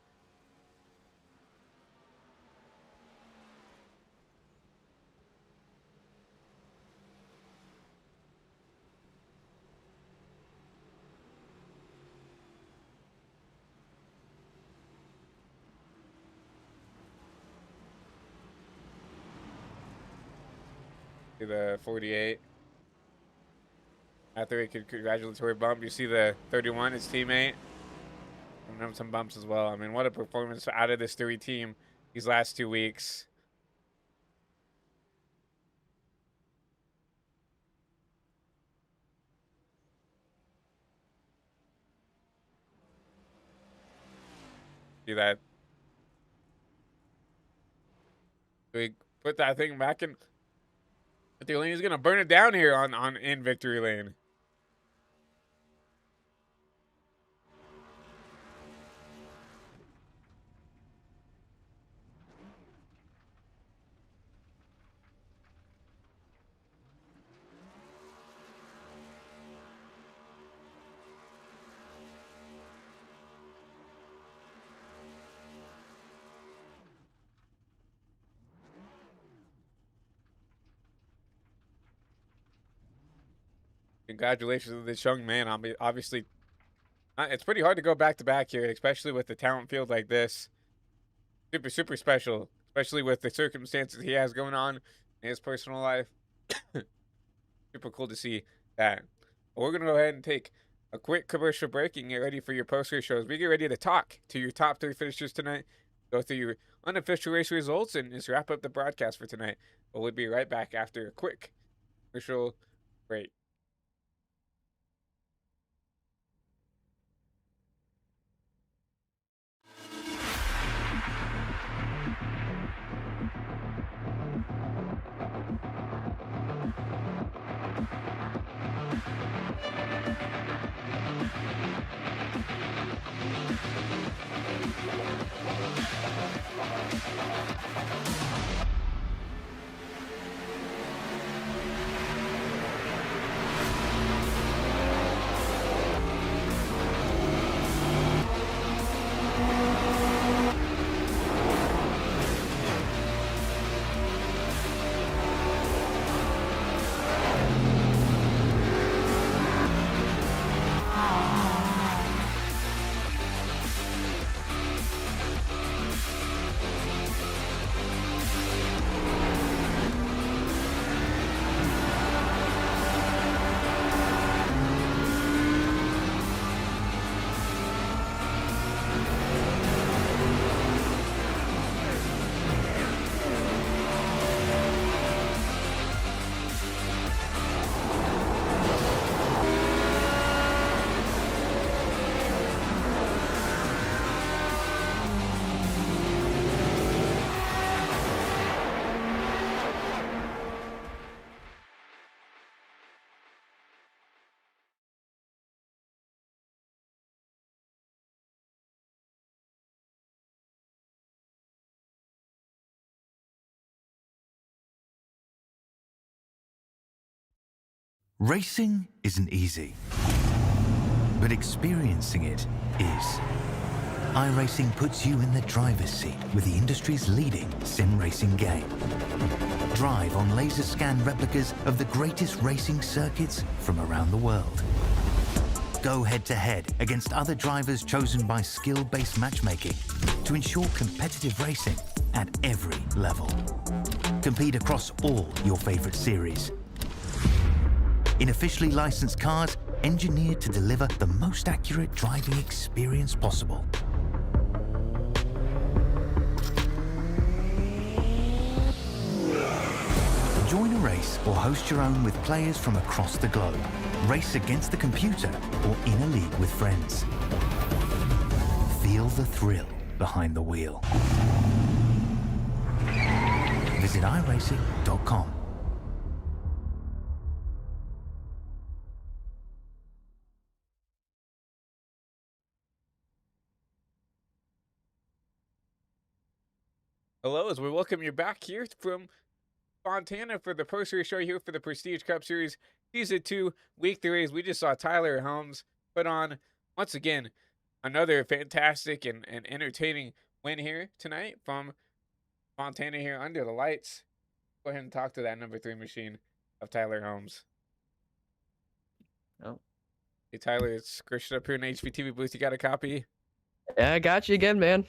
To the 48. After a congratulatory bump, you see the 31, his teammate. Coming up some bumps as well. I mean, what a performance out of this 3 team these last 2 weeks. See that? We put that thing back in. Victory Lane is gonna burn it down here on in Victory Lane. Congratulations to this young man. Obviously, it's pretty hard to go back to back here, especially with the talent field like this. Super, super special, especially with the circumstances he has going on in his personal life. Super cool to see that. But we're going to go ahead and take a quick commercial break and get ready for your post-race shows. We get ready to talk to your top 3 finishers tonight, go through your unofficial race results, and just wrap up the broadcast for tonight. But we'll be right back after a quick commercial break. Racing isn't easy, but experiencing it is. iRacing puts you in the driver's seat with the industry's leading sim racing game. Drive on laser scan replicas of the greatest racing circuits from around the world. Go head-to-head against other drivers chosen by skill-based matchmaking to ensure competitive racing at every level. Compete across all your favorite series. In officially licensed cars, engineered to deliver the most accurate driving experience possible. Join a race or host your own with players from across the globe. Race against the computer or in a league with friends. Feel the thrill behind the wheel. Visit iRacing.com. Hello, as we welcome you back here from Fontana for the post-race show here for the Prestige Cup Series Season 2, Week 3. As we just saw Tyler Helms put on, once again, another fantastic and entertaining win here tonight from Fontana here under the lights. Go ahead and talk to that number 3 machine of Tyler Helms. Oh. Hey, Tyler, it's Christian up here in the HVTV booth. You got a copy? Yeah, I got you again, man.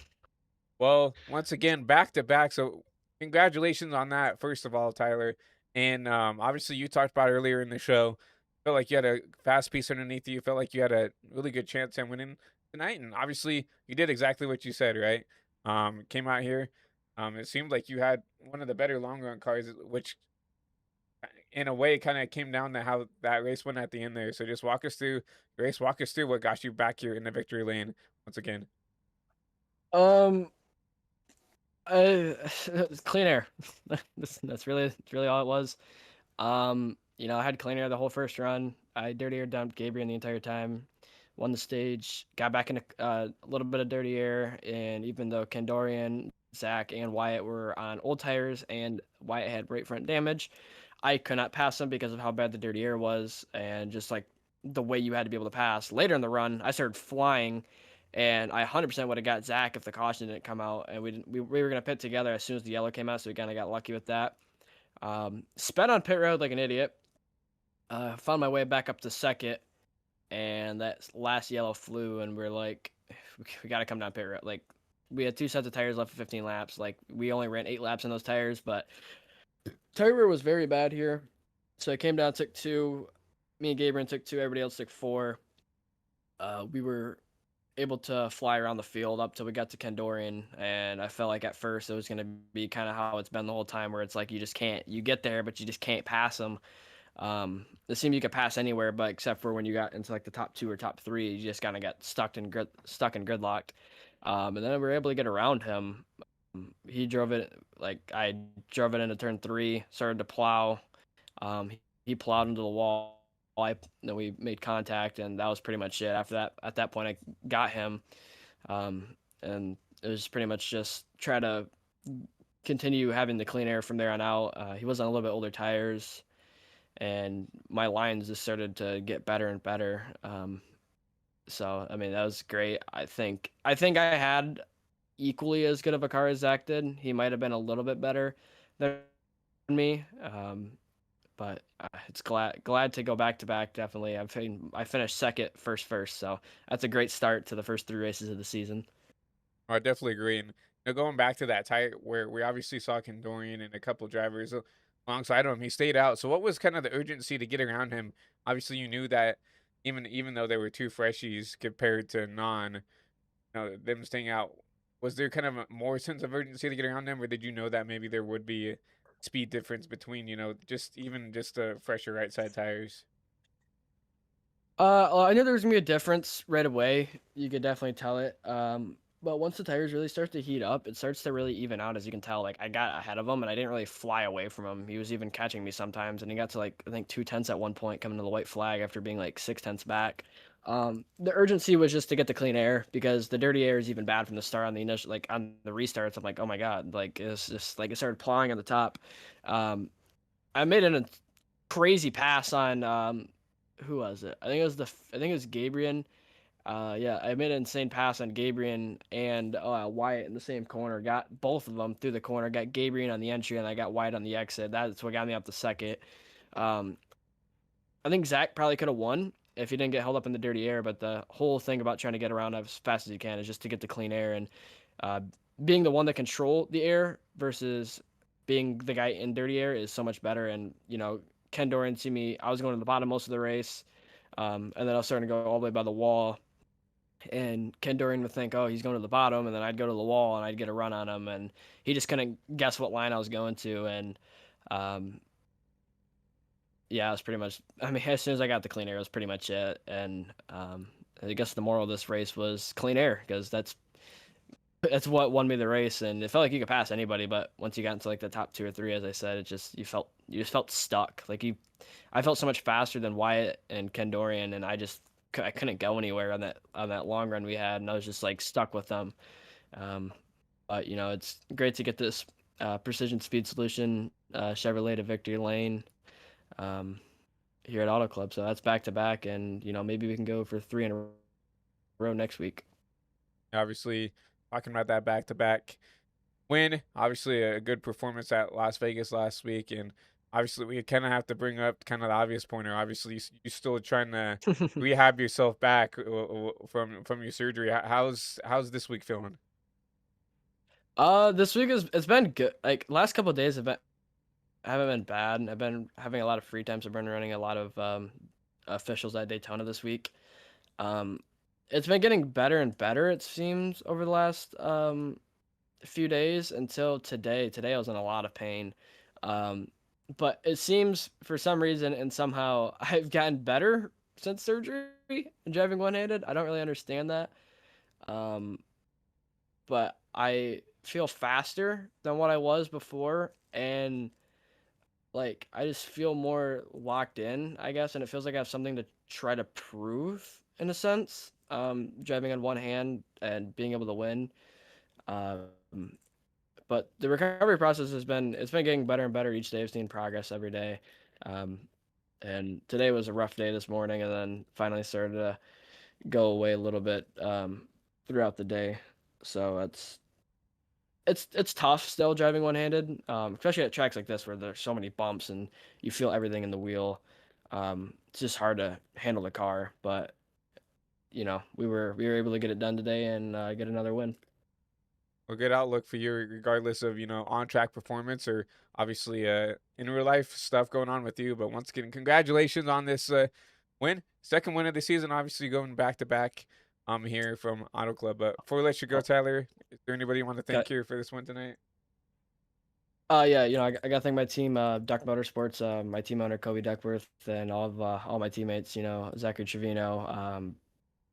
Well, once again, back to back. So, congratulations on that, first of all, Tyler. And obviously, you talked about earlier in the show Felt like you had a fast piece underneath you. Felt like you had a really good chance at winning tonight, and obviously you did exactly what you said, right? Came out here. It seemed like you had one of the better long run cars, which in a way kind of came down to how that race went at the end there. So just walk us through the race. Walk us through what got you back here in the victory lane once again. Um, clean air. That's really all it was. I had clean air the whole first run. I dirty air dumped Gabriel the entire time. Won the stage, got back into a little bit of dirty air, and even though Kendorian, Zach, and Wyatt were on old tires, and Wyatt had right front damage, I could not pass him because of how bad the dirty air was, and just like the way you had to be able to pass. Later in the run, I started flying, and I 100% would have got Zach if the caution didn't come out, and we were gonna pit together as soon as the yellow came out, so we kind of got lucky with that. Sped on pit road like an idiot. Found my way back up to second, and that last yellow flew, and we're like, we got to come down pit road. Like, we had 2 sets of tires left for 15 laps. Like, we only ran 8 laps in those tires, but tire wear was very bad here. So I came down, took 2. Me and Gabriel took 2. Everybody else took 4. We were able to fly around the field up till we got to Kendorian, and I felt like at first it was going to be kind of how it's been the whole time, where it's like you get there, but you just can't pass them. It seemed you could pass anywhere, but except for when you got into like the top 2 or top 3, you just kind of got stuck and gridlocked. And then we were able to get around him. He drove it like I drove it into turn 3, started to plow. He plowed into the wall. Then we made contact, and that was pretty much it. After that, at that point, I got him, and it was pretty much just try to continue having the clean air from there on out. He was on a little bit older tires, and my lines just started to get better and better. So I mean, that was great. I think I had equally as good of a car as Zach did. He might have been a little bit better than me. But it's glad to go back to back. Definitely, I finished second, first, so that's a great start to the first 3 races of the season. I definitely agree. And going back to that tire where we obviously saw Kendorian and a couple drivers alongside him, he stayed out. So what was kind of the urgency to get around him? Obviously, you knew that even though there were 2 freshies compared to them staying out, was there kind of a more sense of urgency to get around them, or did you know that maybe there would be a speed difference between just the fresher right side tires? Well, I knew there was gonna be a difference right away. You could definitely tell it. But once the tires really start to heat up, it starts to really even out. As you can tell, like I got ahead of him, and I didn't really fly away from him. He was even catching me sometimes, and he got to like I think 2/10 at one point, coming to the white flag after being like 6/10 back. The urgency was just to get the clean air, because the dirty air is even bad from the start on the initial, like on the restarts. I'm like, oh my god, like it's just like it started plowing on the top. Um, I made a crazy pass on who was it? I think it was Gabriel. Yeah, I made an insane pass on Gabriel and Wyatt in the same corner. Got both of them through the corner. Got Gabriel on the entry, and I got Wyatt on the exit. That's what got me up to second. Um, I think Zach probably could have won if he didn't get held up in the dirty air. But the whole thing about trying to get around as fast as you can is just to get the clean air, and uh, being the one that control the air versus being the guy in dirty air is so much better. And Ken Doran see me. I was going to the bottom most of the race, and then I was starting to go all the way by the wall. And Ken Dorian would think, oh, he's going to the bottom, and then I'd go to the wall and I'd get a run on him, and he just couldn't guess what line I was going to. And um, yeah, it was pretty much. I mean, as soon as I got the clean air, it was pretty much it. And I guess the moral of this race was clean air, because that's what won me the race. And it felt like you could pass anybody, but once you got into like the top 2 or 3, as I said, it just you just felt stuck. Like I felt so much faster than Wyatt and Ken Dorian, and I couldn't go anywhere on that long run we had, and I was just like stuck with them. But it's great to get this precision speed solution Chevrolet to victory lane here at Auto Club. So that's back to back, and maybe we can go for 3 in a row next week. Obviously, talking about that back to back win, obviously a good performance at Las Vegas last week, and obviously we kind of have to bring up kind of the obvious pointer. Obviously, you're still trying to rehab yourself back from your surgery. How's this week feeling? This week it's been good. Like last couple of days haven't been bad. I've been having a lot of free time, so I've been running a lot of officials at Daytona this week. Um, it's been getting better and better, it seems, over the last few days until today. Today I was in a lot of pain. Um, but it seems for some reason and somehow I've gotten better since surgery and driving one-handed. I don't really understand that. Um, but I feel faster than what I was before, and like I just feel more locked in, I guess, and it feels like I have something to try to prove in a sense. Driving on one hand and being able to win. Um, but the recovery process it's been getting better and better each day. I've seen progress every day. Um, and today was a rough day this morning, and then finally started to go away a little bit throughout the day. So it's tough still driving one-handed, especially at tracks like this where there's so many bumps and you feel everything in the wheel. It's just hard to handle the car, but we were able to get it done today and get another win. A good outlook for you, regardless of on track performance or obviously in real life stuff going on with you. But once again, congratulations on this win, second win of the season. Obviously going back to back. Here from Auto Club. But before we let you go, Oh, Tyler, is there anybody you want to thank got here for this win tonight? yeah, I got to thank my team, Duck Motorsports, my team owner Kobe Duckworth, and all my teammates. Zachary Trevino,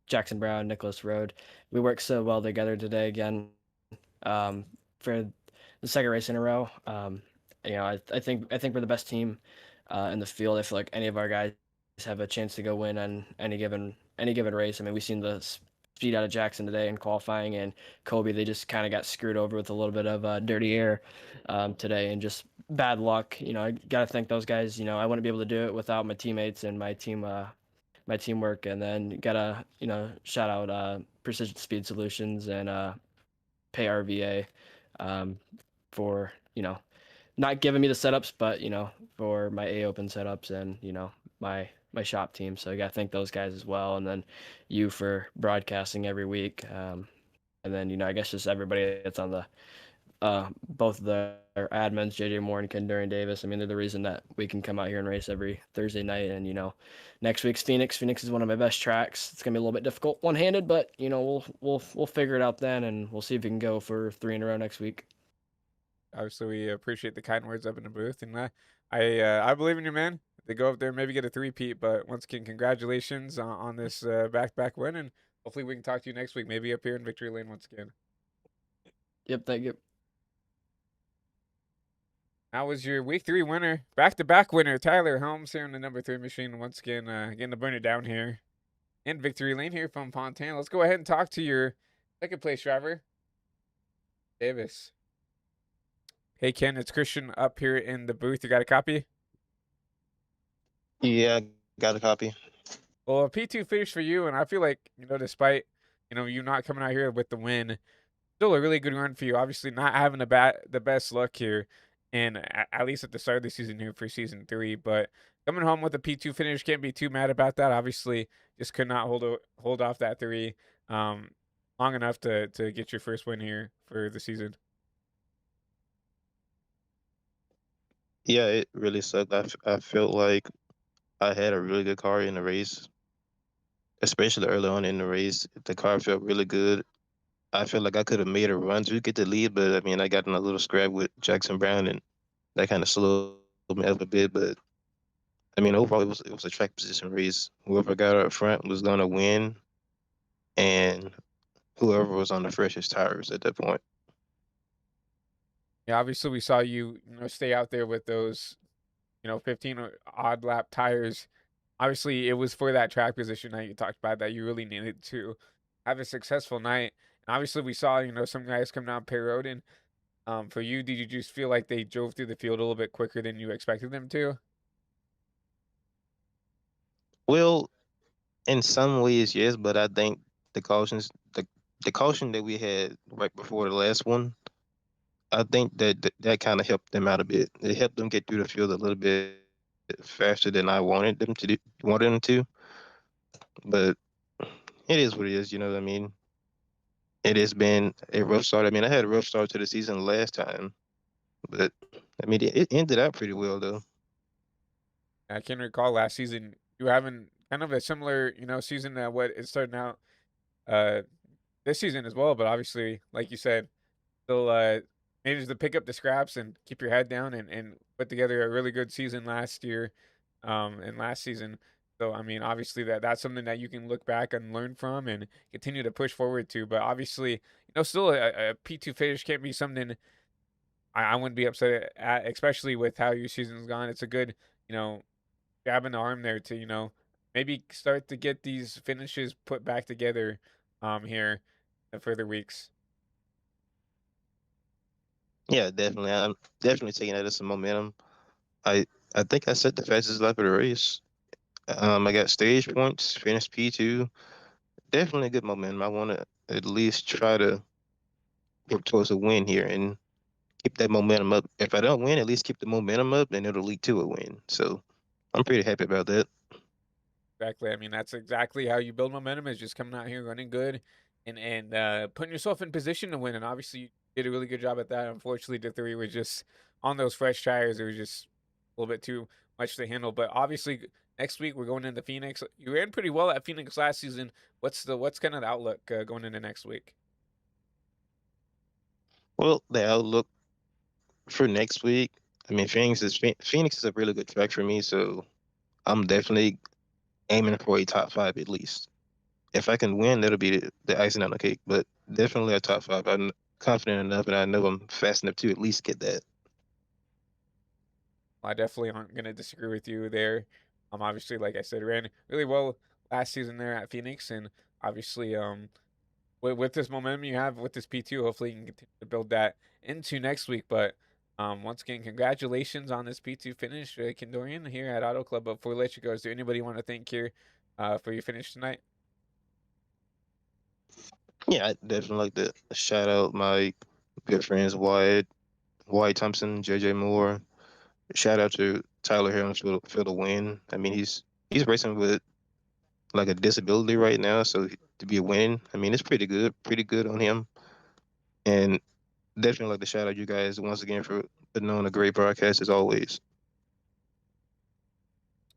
Jackson Brown, Nicholas Rode. We worked so well together today again, for the second race in a row. I think we're the best team in the field. I feel like any of our guys have a chance to go win on any given race. I mean, we've seen the speed out of Jackson today in qualifying, and Kobe, they just kind of got screwed over with a little bit of dirty air today and just bad luck. I got to thank those guys. I wouldn't be able to do it without my teammates and my teamwork. And then gotta shout out Precision Speed Solutions and Pay RVA for not giving me the setups, but for my A Open setups and my shop team. So I got to thank those guys as well, and then you for broadcasting every week, and then I guess just everybody that's on the both of the admins, JJ Moore and Ken Durian Davis. I mean, they're the reason that we can come out here and race every Thursday night. And next week's Phoenix. Phoenix is one of my best tracks. It's gonna be a little bit difficult one-handed, but we'll figure it out then, and we'll see if we can go for 3 in a row next week. Obviously, we appreciate the kind words up in the booth, and I believe in you, man. They go up there, maybe get a three-peat, but once again, congratulations on this back-to-back win, and hopefully we can talk to you next week, maybe up here in Victory Lane once again. Yep, thank you. That was your week 3 winner, back-to-back winner, Tyler Helms here in the number 3 machine. Once again, getting to burn it down here in Victory Lane here from Fontana. Let's go ahead and talk to your second place driver, Davis. Hey, Ken, it's Christian up here in the booth. You got a copy? Yeah, got a copy. Well, a P2 finish for you, and I feel like, despite, you not coming out here with the win, still a really good run for you. Obviously, not having the best luck here, and at least at the start of the season here for season 3, but coming home with a P2 finish, can't be too mad about that. Obviously, just could not hold off that 3 long enough to get your first win here for the season. Yeah, it really sucked. I felt like I had a really good car in the race, especially early on in the race. The car felt really good. I felt like I could have made a run to get the lead, but I mean, I got in a little scrap with Jackson Brown, and that kind of slowed me up a bit. But I mean, overall, it was a track position race. Whoever got up front was gonna win, and whoever was on the freshest tires at that point. Yeah, obviously we saw you, stay out there with those, 15 odd lap tires. Obviously, it was for that track position that you talked about that you really needed to have a successful night. And obviously, we saw, some guys come down pit road. And for you, did you just feel like they drove through the field a little bit quicker than you expected them to? Well, in some ways, yes, but I think the cautions, the caution that we had right before the last one, I think that kind of helped them out a bit. It helped them get through the field a little bit faster than I wanted them to. But it is what it is, you know what I mean? It has been a rough start. I mean, I had a rough start to the season last time, but I mean, it ended up pretty well though. I can recall last season you haven't kind of a similar, season to what is starting out uh, this season as well. But obviously, like you said, still managed to pick up the scraps and keep your head down and put together a really good season last year, and last season. So I mean, obviously that's something that you can look back and learn from and continue to push forward to. But obviously, still a P2 finish can't be something I wouldn't be upset at, especially with how your season's gone. It's a good, you know, jab in the arm there to, maybe start to get these finishes put back together here in further weeks. Yeah, definitely. I'm definitely taking that as some momentum. I I think I set the fastest lap of the race. I got stage points, finished P2. Definitely good momentum. I want to at least try to work towards a win here and keep that momentum up. If I don't win, at least keep the momentum up, and it'll lead to a win. So I'm pretty happy about that. Exactly. I mean, that's exactly how you build momentum is just coming out here running good and putting yourself in position to win. And obviously, you did a really good job at that. Unfortunately, the three was just on those fresh tires. It was just a little bit too much to handle. But obviously, next week we're going into Phoenix. You ran pretty well at Phoenix last season. What's kind of the outlook going into next week? Well, the outlook for next week, I mean, Phoenix is a really good track for me, so I'm definitely aiming for a top five at least. If I can win, that'll be the icing on the cake. But definitely a top five. I'm confident enough, and I know I'm fast enough to at least get that. I definitely aren't going to disagree with you there. Obviously, like I said, ran really well last season there at Phoenix, and obviously, with this momentum you have with this P2, hopefully you can continue to build that into next week. But once again, congratulations on this P2 finish, Kendorian, here at Auto Club. But before we let you go, is there anybody you want to thank here for your finish tonight? Yeah, I definitely like to shout out my good friends Wyatt Thompson, JJ Moore. Shout out to Tyler Helms for the win. I mean, he's racing with like a disability right now, so to be a win, I mean, it's pretty good on him. And definitely like to shout out you guys once again for putting on a great broadcast as always.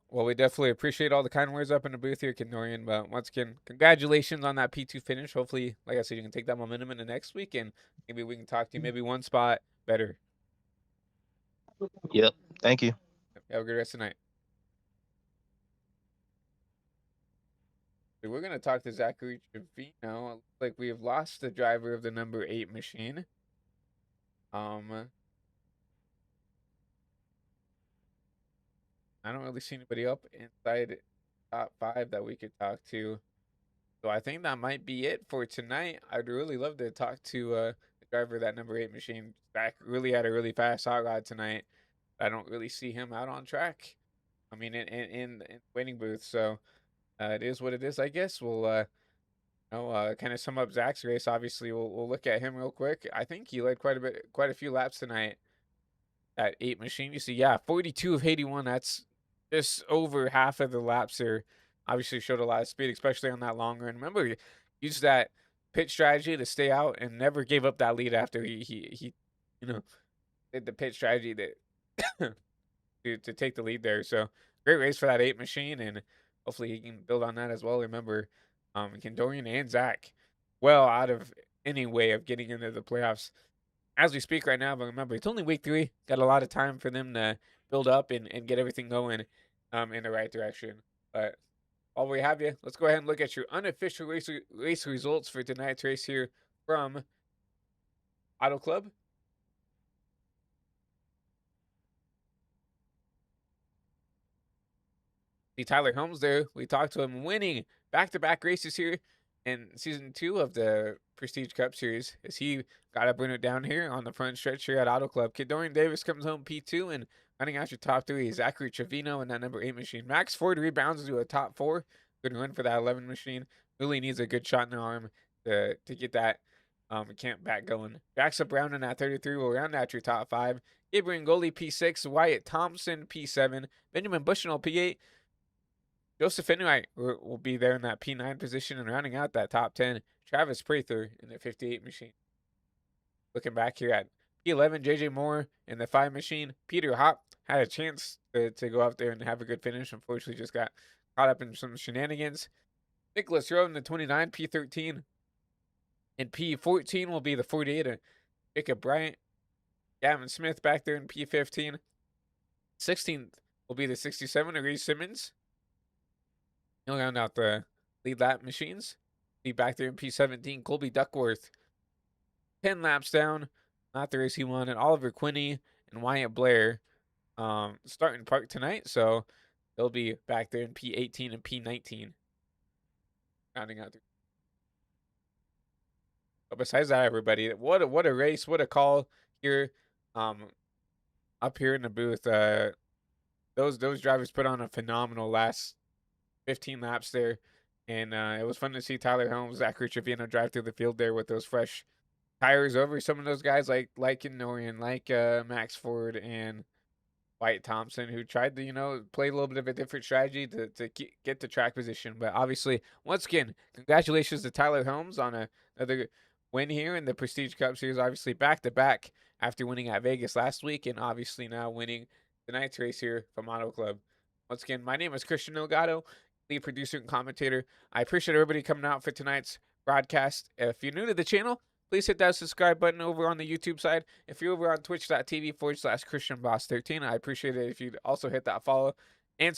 Well, we definitely appreciate all the kind words up in the booth here, Kendorian. But once again, congratulations on that P2 finish. Hopefully, like I said, you can take that momentum into next week, and maybe we can talk to you maybe one spot better. Yep. Thank you. Have a good rest of the night. So we're going to talk to Zachary Trevino. It looks like we have lost the driver of the number 8 machine. I don't really see anybody up inside top 5 that we could talk to. So I think that might be it for tonight. I'd really love to talk to the driver of that number 8 machine. Zach really had a really fast hot rod tonight. I don't really see him out on track. I mean, in waiting booth. So it is what it is, I guess. We'll kind of sum up Zach's race. Obviously, we'll look at him real quick. I think he led quite a few laps tonight at 8 machine. You see, yeah, 42 of 81. That's just over half of the laps there. Obviously, showed a lot of speed, especially on that long run. Remember, he used that pit strategy to stay out and never gave up that lead after he did the pit strategy that to take the lead there. So great race for that 8 machine, and hopefully he can build on that as well. Remember, Kendorian and Zach well out of any way of getting into the playoffs as we speak right now. But remember, it's only week 3. Got a lot of time for them to build up and get everything going in the right direction. But while we have you, let's go ahead and look at your unofficial race results for tonight's race here from Auto Club. See Tyler Helms there. We talked to him winning back-to-back races here in season 2 of the Prestige Cup Series as he got to bring it down here on the front stretch here at Auto Club. Kid Dorian Davis comes home P2 and running out your top 3 is Zachary Trevino and that number 8 machine. Max Ford rebounds to a top 4. Good run for that 11 machine. Really needs a good shot in the arm to get that camp back going. Jackson Brown in that 33 will round out your top 5. Gabriel Ngoli P6, Wyatt Thompson P7, Benjamin Bushnell P8, Joseph Enright will be there in that P9 position and rounding out that top 10. Travis Prather in the 58 machine. Looking back here at P11, JJ Moore in the 5 machine. Peter Hop had a chance to go up there and have a good finish. Unfortunately, just got caught up in some shenanigans. Nicholas Rowe in the 29, P13. And P14 will be the 48, Jacob Bryant. Gavin Smith back there in P15. 16th will be the 67, Reese Simmons. He'll round out the lead lap machines. Be back there in P17, Colby Duckworth. 10 laps down, not the race he won, and Oliver Quinney and Wyatt Blair starting park tonight, so they'll be back there in P18 and P19. Rounding out. But besides that, everybody, what a race, what a call here, up here in the booth. Those drivers put on a phenomenal last 15 laps there, and it was fun to see Tyler Helms, Zachary Trevino drive through the field there with those fresh tires over some of those guys like Norian, like Max Ford and Wyatt Thompson, who tried to, play a little bit of a different strategy to get the track position. But obviously, once again, congratulations to Tyler Helms on another win here in the Prestige Cup Series. Obviously, back-to-back after winning at Vegas last week, and obviously now winning tonight's race here from Auto Club. Once again, my name is Christian Delgado, lead producer and commentator. I appreciate everybody coming out for tonight's broadcast. If you're new to the channel, please hit that subscribe button over on the YouTube side. If you're over on twitch.tv/ChristianBoss13, I appreciate it if you'd also hit that follow and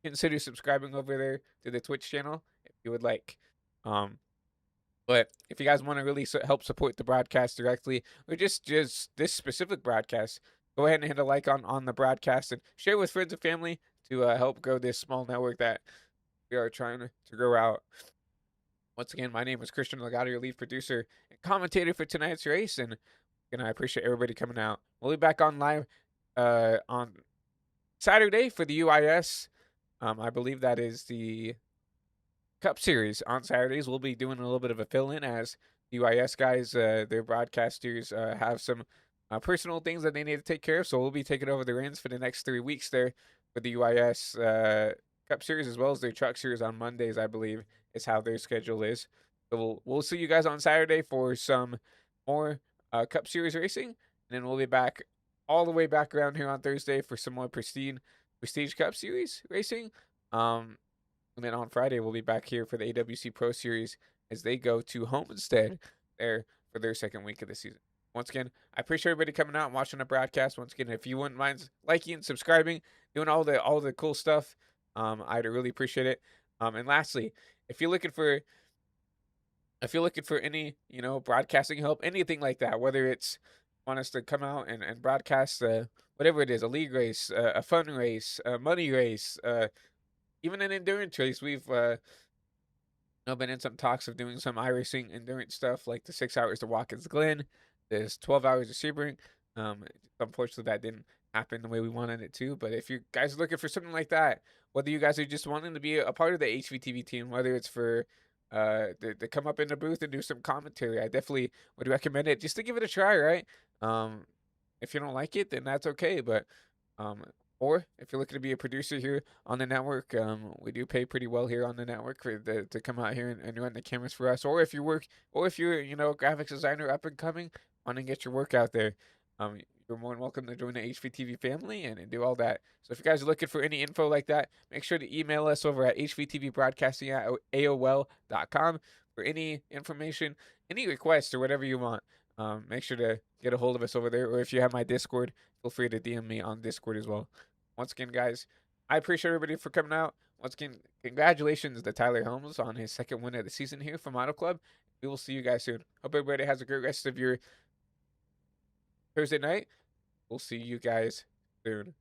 consider subscribing over there to the Twitch channel if you would like. But if you guys want to really help support the broadcast directly, or just this specific broadcast, go ahead and hit a like on the broadcast and share with friends and family to help grow this small network that we are trying to grow out. Once again, my name is Christian Delgado, your lead producer and commentator for tonight's race, and I appreciate everybody coming out. We'll be back on live on Saturday for the UIS. I believe that is the Cup Series on Saturdays. We'll be doing a little bit of a fill-in as UIS guys, their broadcasters have some personal things that they need to take care of, so we'll be taking over the reins for the next 3 weeks there for the UIS Cup Series, as well as their Truck Series on Mondays, I believe, is how their schedule is. So we'll see you guys on Saturday for some more Cup Series racing, and then we'll be back all the way back around here on Thursday for some more Prestige Cup Series racing. And then on Friday, we'll be back here for the AWC Pro Series as they go to Homestead there for their second week of the season. Once again, I appreciate everybody coming out and watching the broadcast. Once again, if you wouldn't mind liking and subscribing, doing all the cool stuff, I'd really appreciate it. And lastly, if you're looking for any, broadcasting help, anything like that, whether it's want us to come out and broadcast whatever it is, a league race, a fun race, a money race, even an endurance race, we've been in some talks of doing some iRacing endurance stuff, like the 6 hours to Watkins Glen, there's 12 hours to Sebring. Unfortunately, that didn't happen the way we wanted it to. But if you guys are looking for something like that, whether you guys are just wanting to be a part of the HVTV team, whether it's for to come up in the booth and do some commentary, I definitely would recommend it just to give it a try, right? If you don't like it, then that's okay. But or if you're looking to be a producer here on the network, we do pay pretty well here on the network to come out here and run the cameras for us. Or if you're graphics designer up and coming, want to get your work out there, you're more than welcome to join the HVTV family and do all that. So if you guys are looking for any info like that, make sure to email us over at hvtvbroadcasting@aol.com for any information, any requests, or whatever you want. Make sure to get a hold of us over there. Or if you have my Discord, feel free to DM me on Discord as well. Once again, guys, I appreciate everybody for coming out. Once again, congratulations to Tyler Helms on his second win of the season here from Auto Club. We will see you guys soon. Hope everybody has a great rest of your Thursday night. We'll see you guys soon.